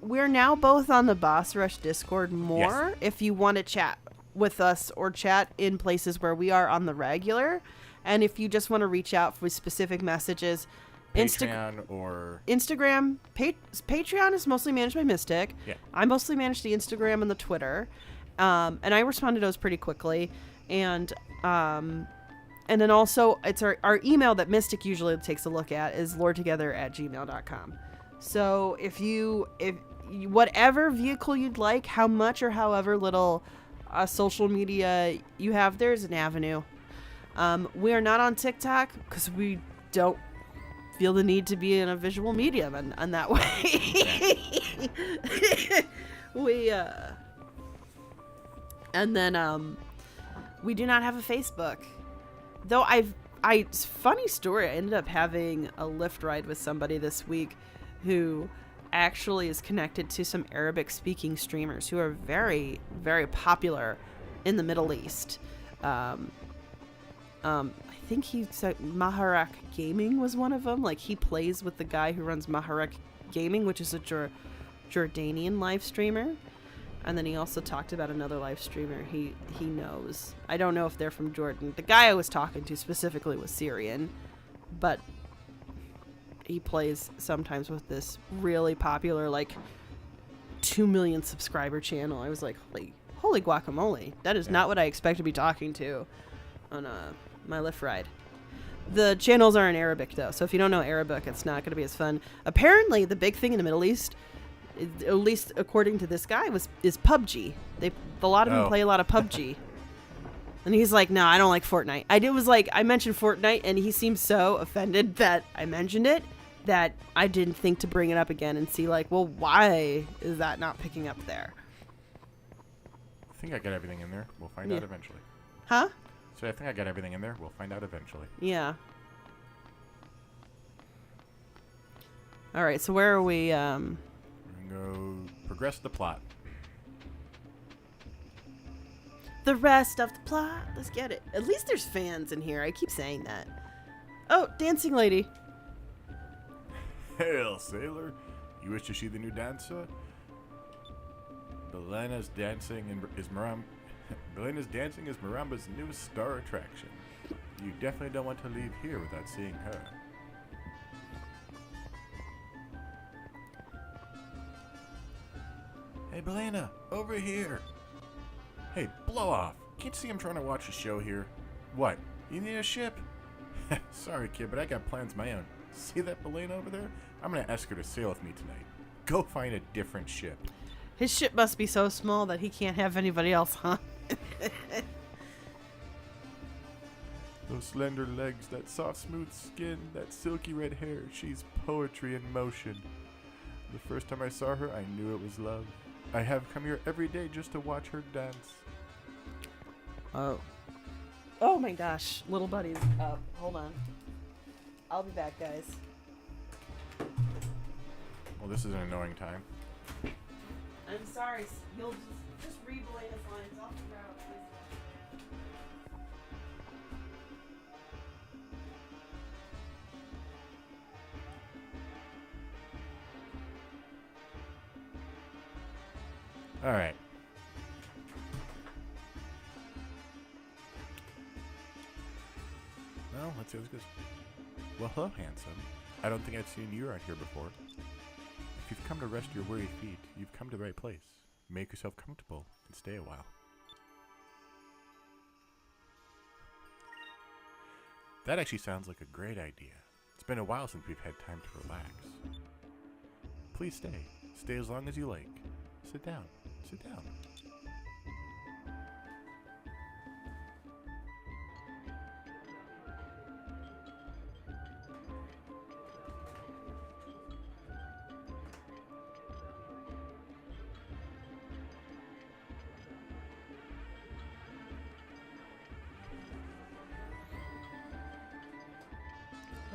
we're now both on the Boss Rush Discord more. Yes. If you want to chat with us or chat in places where we are on the regular, and if you just want to reach out with specific messages. Patreon or Instagram. Patreon is mostly managed by Mystic. Yeah. I mostly manage the Instagram and the Twitter, and I respond to those pretty quickly. And then also it's our email that Mystic usually takes a look at is loretogether@gmail.com. So if whatever vehicle you'd like, how much or however little social media you have, there's an avenue. We are not on TikTok because we don't feel the need to be in a visual medium and that way. We do not have a Facebook. Though funny story, I ended up having a Lyft ride with somebody this week who actually is connected to some Arabic speaking streamers who are very, very popular in the Middle East. I think he said Maharak Gaming was one of them. Like, he plays with the guy who runs Maharak Gaming, which is a Jordanian live streamer. And then he also talked about another live streamer he knows. I don't know if they're from Jordan. The guy I was talking to specifically was Syrian, but he plays sometimes with this really popular, like, 2 million subscriber channel. I was like, holy guacamole. That is not what I expect to be talking to on my Lyft ride. The channels are in Arabic, though, so if you don't know Arabic, it's not going to be as fun. Apparently, the big thing in the Middle East, at least according to this guy, is PUBG. A lot of them play a lot of PUBG. And he's like, no, I don't like Fortnite. I mentioned Fortnite, and he seemed so offended that I mentioned it that I didn't think to bring it up again and see, like, well, why is that not picking up there? I think I got everything in there. We'll find out eventually. Huh? So I think I got everything in there. We'll find out eventually. Yeah. All right, so where are we? We're going to go progress the plot. The rest of the plot. Let's get it. At least there's fans in here. I keep saying that. Oh, dancing lady. Hail, sailor. You wish to see the new dancer? Belena's dancing is Maramba's newest star attraction. You definitely don't want to leave here without seeing her. Hey, Belena, over here. Hey, blow off. Can't see I'm trying to watch a show here. What? You need a ship? Sorry, kid, but I got plans of my own. See that Belena over there? I'm going to ask her to sail with me tonight. Go find a different ship. His ship must be so small that he can't have anybody else on. Those slender legs, that soft, smooth skin, that silky red hair. She's poetry in motion. The first time I saw her, I knew it was love. I have come here every day just to watch her dance. Oh. Oh my gosh. Little buddy's up. Hold on. I'll be back, guys. Well, this is an annoying time. I'm sorry. You'll just read Belena's lines. I'll figure out what All right. Well, let's see how this goes. Well, hello, handsome. I don't think I've seen you around here before. If you've come to rest your weary feet, you've come to the right place. Make yourself comfortable and stay a while. That actually sounds like a great idea. It's been a while since we've had time to relax. Please stay. Stay as long as you like. Sit down. Sit down.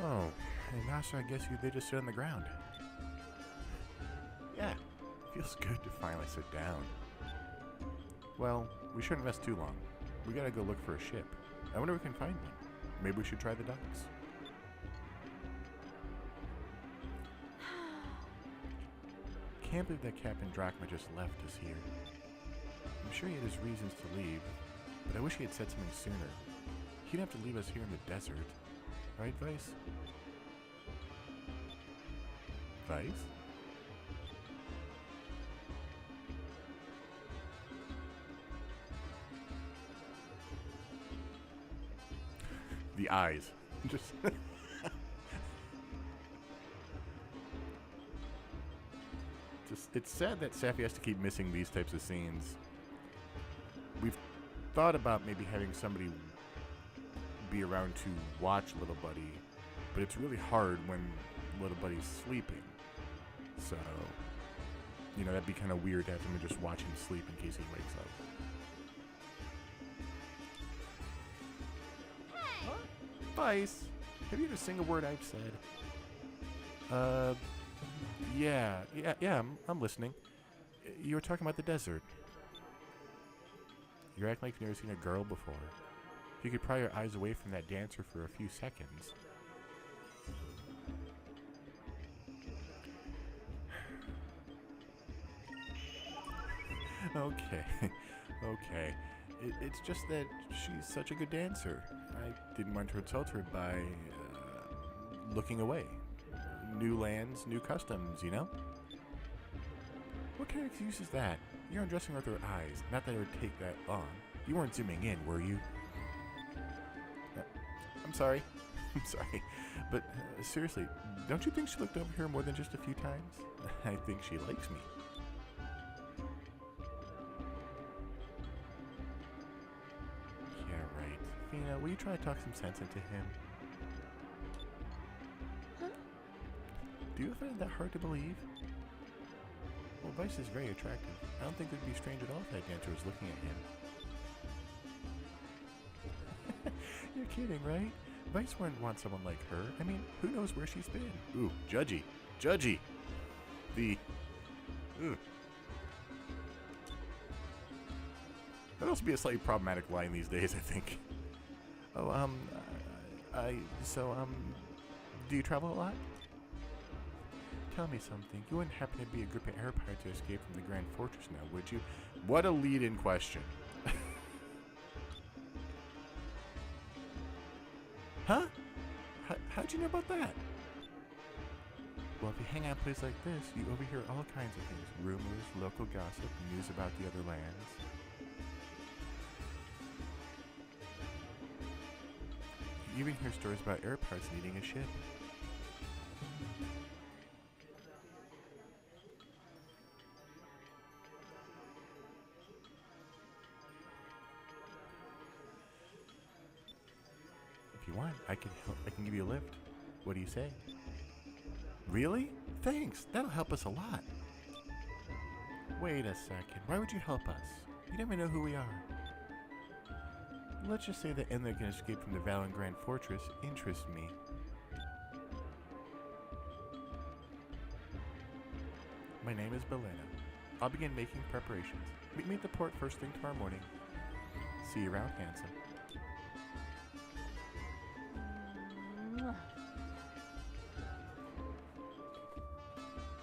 Oh, and now so I guess they just sit on the ground. Yeah, feels good to finally sit down. Well, we shouldn't rest too long. We gotta go look for a ship. I wonder if we can find one. Maybe we should try the docks. Can't believe that Captain Drachma just left us here. I'm sure he had his reasons to leave, but I wish he had said something sooner. He'd have to leave us here in the desert. Right, Vice? Vice? The eyes. Just... it's sad that Safi has to keep missing these types of scenes. We've thought about maybe having somebody be around to watch Little Buddy, but it's really hard when Little Buddy's sleeping. So, you know, that'd be kind of weird to have someone just watch him sleep in case he wakes up. Hey! Vice, have you heard a single word I've said? Yeah, I'm listening. You were talking about the desert. You're acting like you've never seen a girl before. You could pry your eyes away from that dancer for a few seconds. Okay. It's just that she's such a good dancer. I didn't want to insult her by looking away. New lands, new customs, you know? What kind of excuse is that? You're undressing her with her eyes. Not that it would take that long. You weren't zooming in, were you? I'm sorry. I'm sorry. But seriously, don't you think she looked over here more than just a few times? I think she likes me. Yeah, right. Fina, will you try to talk some sense into him? Huh? Do you find that hard to believe? Well, Vice is very attractive. I don't think it would be strange at all if that dancer was looking at him. You're kidding, right? Vice wouldn't want someone like her. I mean, who knows where she's been? Ooh, judgy. Judgy! Ugh. That'd also be a slightly problematic line these days, I think. Oh, do you travel a lot? Tell me something. You wouldn't happen to be a group of air pirates who escaped from the Grand Fortress now, would you? What a lead-in question. Huh? How'd you know about that? Well, if you hang out in a place like this, you overhear all kinds of things. Rumors, local gossip, news about the other lands. You even hear stories about air pirates needing a ship. If you want, I can give you a lift. What do you say? Really? Thanks. That'll help us a lot. Wait a second. Why would you help us? You never know who we are. Let's just say that Enlil can escape from the Valen Grand Fortress interests me. My name is Belena. I'll begin making preparations. Meet me at the port first thing tomorrow morning. See you around, handsome.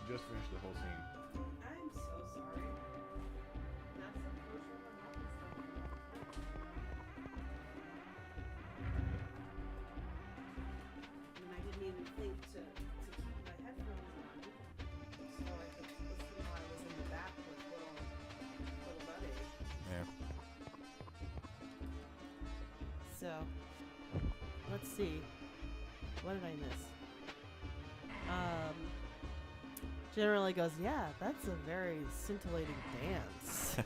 Just finished the whole scene. I'm so sorry. That's unfortunate what happened. I mean, I didn't even think to keep my headphones on, so I could listen while I was in the back with little buddy. Yeah. So, let's see. What did I miss? Generally goes, yeah, that's a very scintillating dance.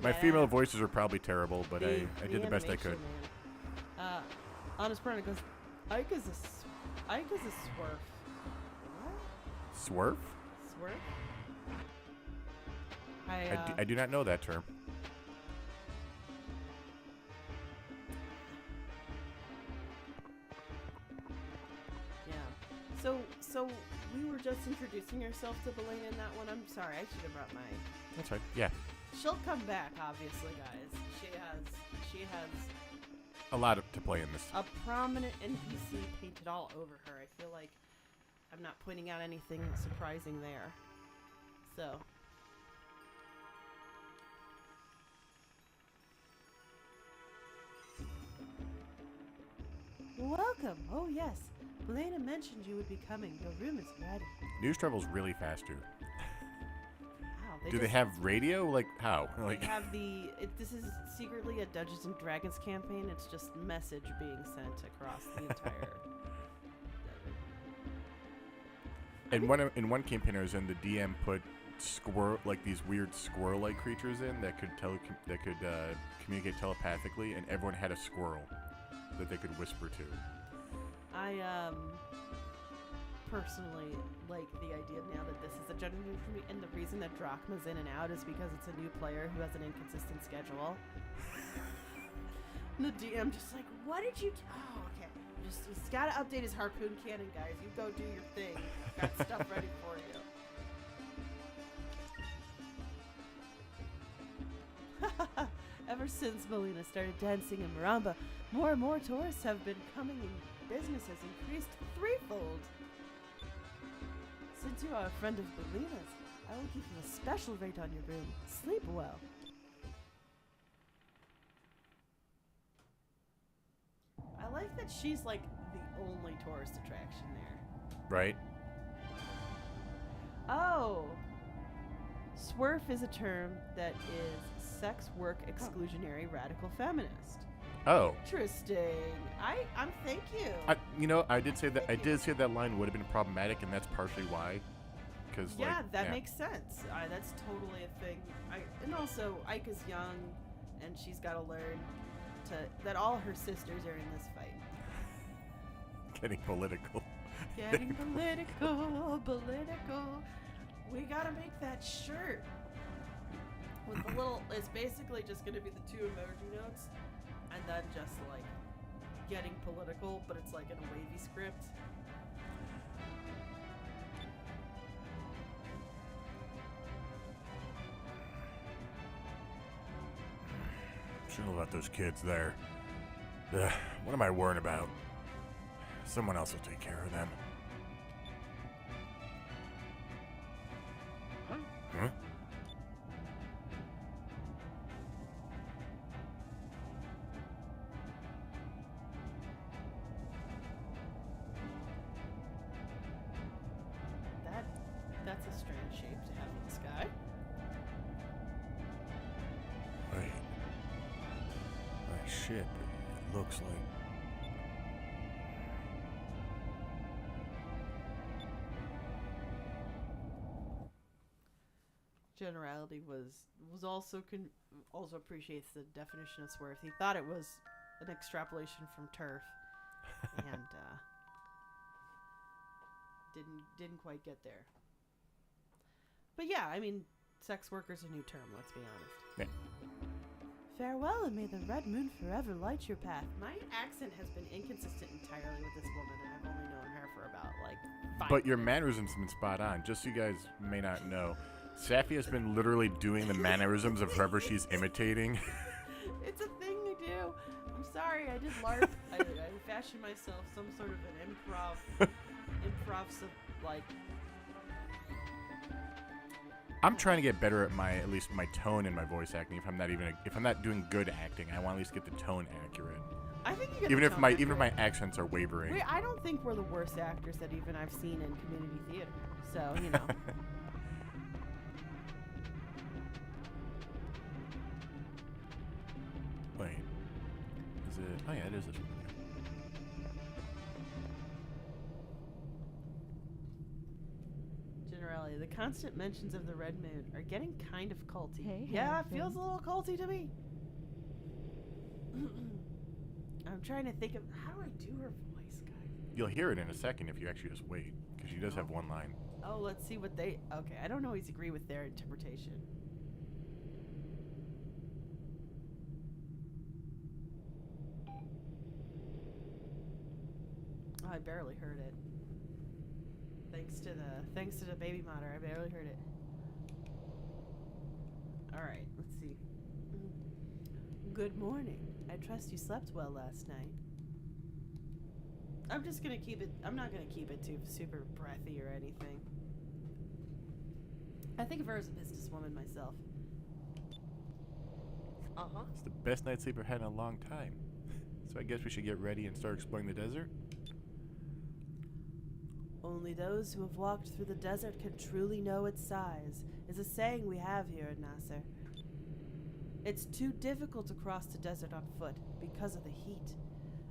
My female voices are probably terrible, but I did the best I could. Honest Brenda goes, Ike is a swerf. What? Swerf? Swerf? I do not know that term. So we were just introducing ourselves to Belena in that one. I'm sorry, I should have brought my... That's right. Yeah. She'll come back, obviously, guys. She has a lot to play in this. A prominent NPC painted all over her. I feel like I'm not pointing out anything surprising there. So... Welcome. Oh, yes. Belena mentioned you would be coming. Your room is ready. News travels really fast, too. Wow. Do they have radio? Like, how? Like, they have this is secretly a Dungeons & Dragons campaign. It's just message being sent across the entire... In one campaign I was in, the DM put these weird squirrel-like creatures in that could communicate telepathically, and everyone had a squirrel that they could whisper to. I personally like the idea now that this is a general move for me, and the reason that Drachma's in and out is because it's a new player who has an inconsistent schedule. And the DM just like, what did you oh, okay. He's gotta update his harpoon cannon, guys. You go do your thing. Got stuff ready for you. Ever since Belena started dancing in Maramba, more and more tourists have been coming and business has increased threefold. Since you are a friend of Belena's, I will give you a special rate on your room. Sleep well. I like that she's like the only tourist attraction there. Right? Oh! Swerf is a term that is sex work exclusionary radical feminist. Oh. Interesting. I'm thank you. I did say that line would have been problematic, and that's partially why. Because that makes sense. That's totally a thing. And also Ike is young, and she's got to learn that all her sisters are in this fight. Getting political. Getting political. We gotta make that shirt with the little. It's basically just gonna be the two emoji notes, and then just like getting political, but it's like in a wavy script. Sure about those kids there. What am I worrying about? Someone else will take care of them. Huh? That's a strange shape to have in the sky. Wait. My ship, it looks like... Generality was also also appreciates the definition of swerf. He thought it was an extrapolation from turf, and didn't quite get there. But yeah, I mean, sex worker's a new term. Let's be honest. Yeah. Farewell, and may the red moon forever light your path. My accent has been inconsistent entirely with this woman, and I've only known her for about like 5 But your mannerisms have been spot on. Just so you guys may not know, Safi has been literally doing the mannerisms of whoever she's imitating. It's a thing to do. I'm sorry, I did LARP. I fashioned myself some sort of an improv, like... I'm trying to get better at at least my tone and my voice acting. If I'm not doing good acting, I want to at least get the tone accurate. I think you get even if my accents are wavering. Wait, I don't think we're the worst actors that even I've seen in community theater. So, you know. Wait. Is it? Oh yeah, it is this one. Charlie. The constant mentions of the red moon are getting kind of culty. Hey, yeah, it Harrison. feels a little culty to me. I'm trying to think of how do I do her voice, guys. You'll hear it in a second if you actually just wait, because she does have one line. Oh, let's see what they. Okay, I don't always agree with their interpretation. Oh, I barely heard it. Thanks to the baby monitor, I barely heard it. All right, let's see. Good morning. I trust you slept well last night. I'm just gonna keep it. I'm not gonna keep it too super breathy or anything. I think of her as a businesswoman myself. It's the best night's sleep I've had in a long time. So I guess we should get ready and start exploring the desert. Only those who have walked through the desert can truly know its size, is a saying we have here at Nasser. It's too difficult to cross the desert on foot because of the heat.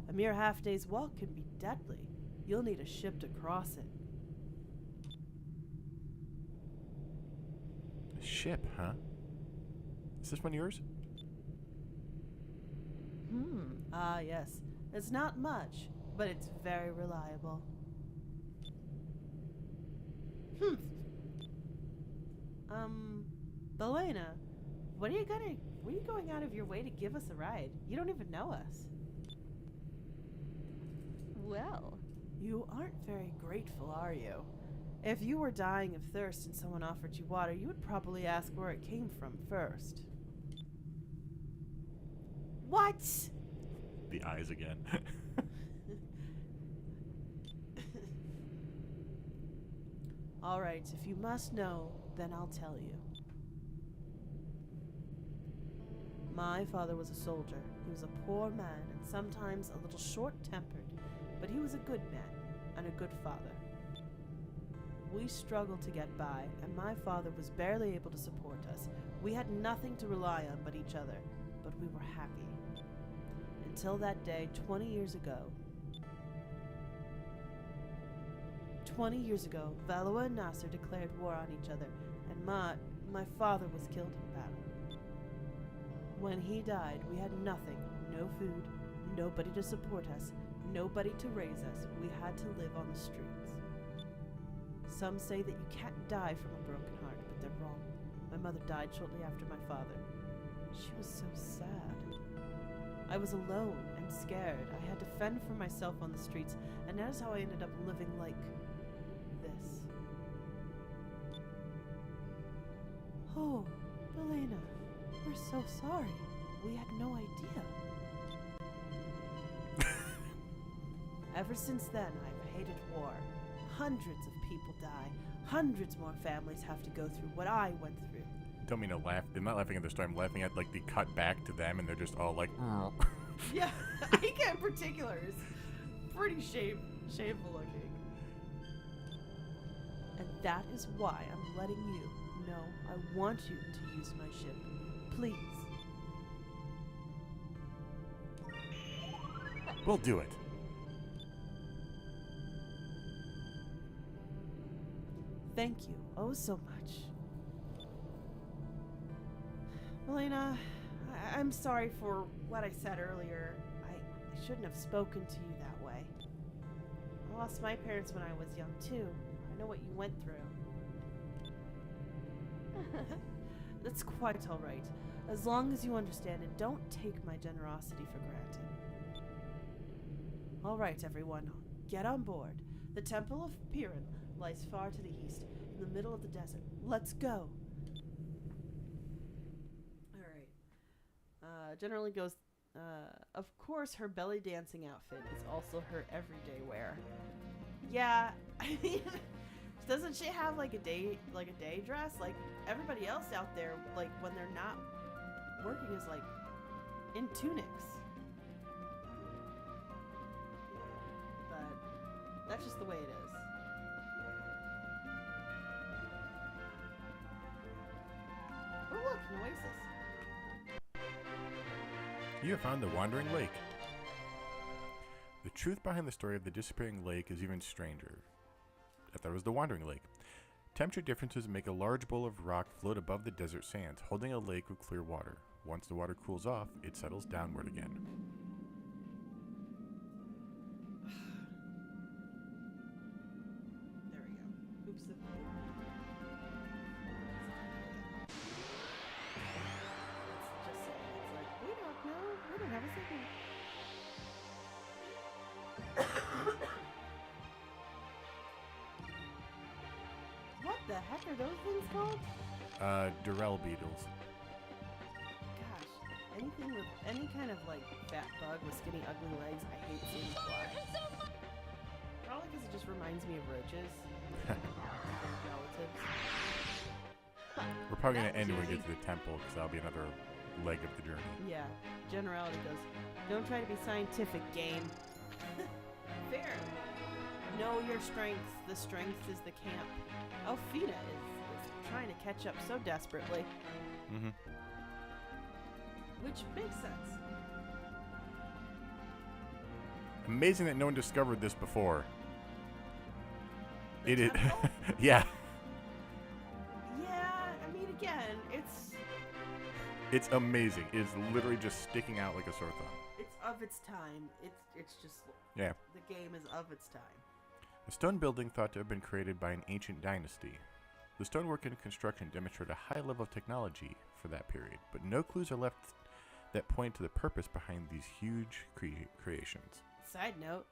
A mere half-day's walk can be deadly. You'll need a ship to cross it. A ship, huh? Is this one of yours? Ah, yes. It's not much, but it's very reliable. Belena, what are you going out of your way to give us a ride? You don't even know us. Well, You aren't very grateful, are you? If you were dying of thirst and someone offered you water, you would probably ask where it came from first. What? The eyes again. All right, if you must know, then I'll tell you. My father was a soldier. He was a poor man and sometimes a little short-tempered, but he was a good man and a good father. We struggled to get by, and my father was barely able to support us. We had nothing to rely on but each other, but we were happy. Until that day 20 years ago. 20 years ago, Valois and Nasser declared war on each other, and my father was killed in battle. When he died, we had nothing, no food, nobody to support us, nobody to raise us. We had to live on the streets. Some say that you can't die from a broken heart, but they're wrong. My mother died shortly after my father. She was so sad. I was alone and scared. I had to fend for myself on the streets, and that is how I ended up living like this. Oh, Belena, we're so sorry. We had no idea. Ever since then, I've hated war. Hundreds of people die. Hundreds more families have to go through what I went through. Don't mean to laugh. I'm not laughing at the story. I'm laughing at, like, the cut back to them, and they're just all like, Yeah, Ika in particular is pretty shameful looking. And that is why I'm letting you know I want you to use my ship. Please. we'll do it. Thank you oh so much. Melina, I'm sorry for what I said earlier. I shouldn't have spoken to you that way. I lost my parents when I was young too. I know what you went through. That's quite all right. As long as you understand it, don't take my generosity for granted. All right, everyone, get on board. The Temple of Piran lies far to the east, in the middle of the desert. Let's go. All right. Generally goes. Of course, her belly dancing outfit is also her everyday wear. Yeah, I mean, doesn't she have like a day dress? Like everybody else out there, like when they're not working, is like in tunics. But that's just the way it is. Oh look, an oasis. You have found the Wandering Lake. The truth behind the story of the disappearing lake is even stranger. I thought it was the Wandering Lake. Temperature differences make a large bowl of rock float above the desert sands, holding a lake of clear water. Once the water cools off, it settles downward again. There we go. Oops. It's just saying. It's like, we don't know. We don't have a second. What the heck are those things called? Durell beetles. Gosh, anything with any kind of like fat bug with skinny, ugly legs, I hate seeing fly. Probably because it just reminds me of roaches. Relatives. We're probably going to end when we get to the temple, because that'll be another leg of the journey. Yeah, generality goes, don't try to be scientific, game. Fair. Know your strength. The strength is the camp. Oh, Fina is trying to catch up so desperately. Mm-hmm. Which makes sense. Amazing that no one discovered this before. The It is. temple? Yeah. Yeah, I mean, again, it's It's amazing. It is literally just sticking out like a sore thumb. of its time. It's just Yeah. the game is of its time. A stone building thought to have been created by an ancient dynasty. The stonework and construction demonstrate a high level of technology for that period, but no clues are left that point to the purpose behind these huge creations. Side note,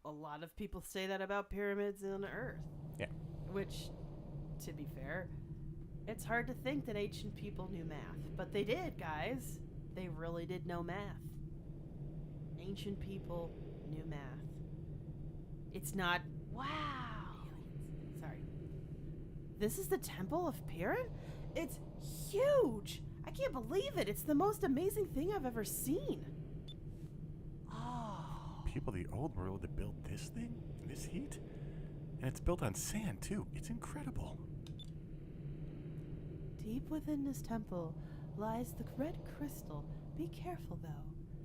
a lot of people say that about pyramids on Earth. Yeah. Which, to be fair, it's hard to think that ancient people knew math. But they did, guys. They really did know math. Ancient people knew math. It's not... Wow! Aliens. Sorry. This is the Temple of Piran? It's huge! I can't believe it! It's the most amazing thing I've ever seen. Oh. People of the old world that built this thing in this heat? And it's built on sand, too. It's incredible. Deep within this temple lies the red crystal. Be careful, though.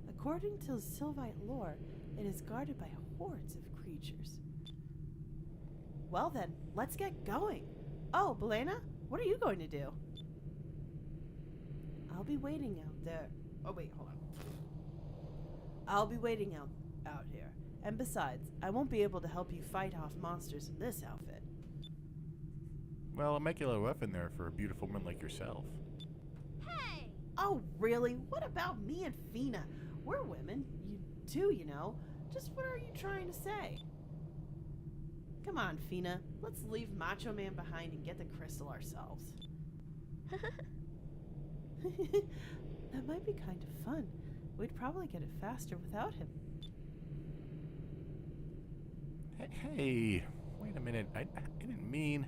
According to Sylvite lore, it is guarded by hordes of creatures. Well then, let's get going. Oh, Belena, what are you going to do? I'll be waiting out there. Oh, wait, hold on. I'll be waiting out here. And besides, I won't be able to help you fight off monsters in this outfit. Well, I'll make you a little rough in there for a beautiful woman like yourself. Hey! Oh, really? What about me and Fina? We're women. You too, you know. Just what are you trying to say? Come on, Fina. Let's leave Macho Man behind and get the crystal ourselves. That might be kind of fun. We'd probably get it faster without him. Hey, wait a minute. I didn't mean...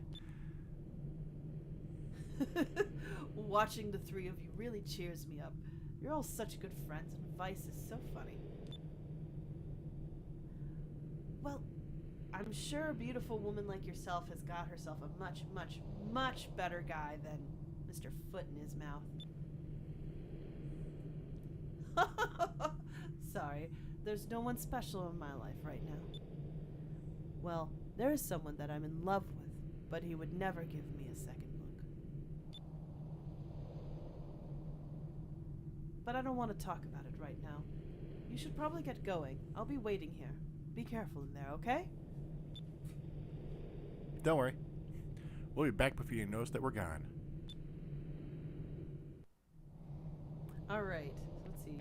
Watching the three of you really cheers me up. You're all such good friends, and Vice is so funny. Well, I'm sure a beautiful woman like yourself has got herself a much, much, much better guy than Mr. Foot in his mouth. Sorry, there's no one special in my life right now. Well, there is someone that I'm in love with, but he would never give me a second look. But I don't want to talk about it right now. You should probably get going. I'll be waiting here. Be careful in there, okay? Don't worry. We'll be back before you notice that we're gone. Alright, let's see.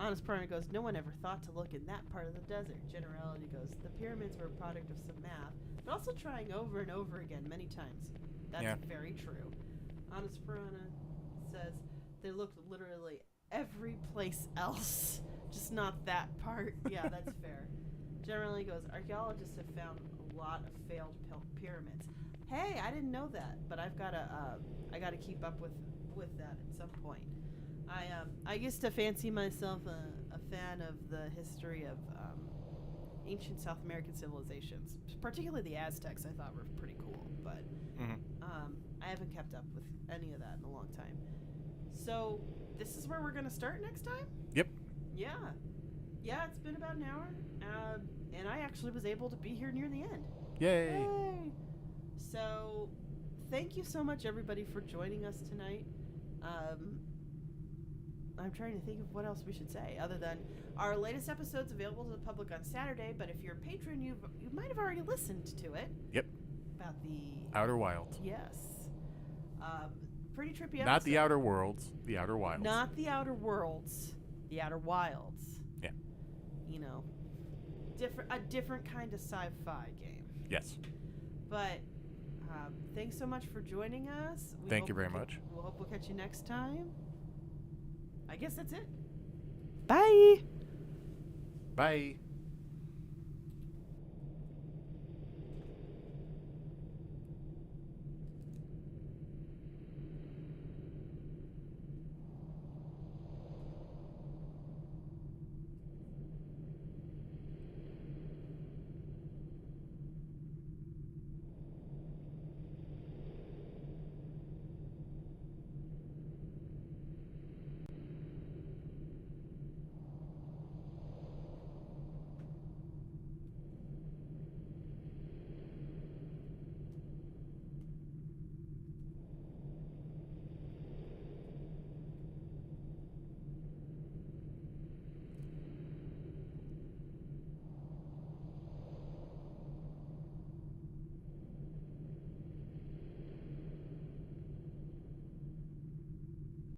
Honest Prana goes, no one ever thought to look in that part of the desert. Generality goes, the pyramids were a product of some math, but also trying over and over again many times. That's very true. Honest Prana says, they looked literally every place else, just not that part. Yeah, that's fair. Generally goes, archaeologists have found a lot of failed pyramids. Hey, I didn't know that, but I gotta keep up with that at some point. I used to fancy myself a fan of the history of ancient South American civilizations, particularly the Aztecs. I thought were pretty cool, but I haven't kept up with any of that in a long time. So this is where we're gonna start next time? Yep. Yeah, Yeah, it's been about an hour. And I actually was able to be here near the end. Yay! Yay! So, thank you so much, everybody, for joining us tonight. I'm trying to think of what else we should say, other than our latest episode's available to the public on Saturday, but if you're a patron, you might have already listened to it. Yep. About the... Outer Wilds. Yes. Pretty trippy episode. Not the Outer Worlds, the Outer Wilds. Not the Outer Worlds, the Outer Wilds. Yeah. You know, a different kind of sci-fi game. Yes. But thanks so much for joining us. Thank you very much. We'll hope we'll catch you next time. I guess that's it. Bye. Bye.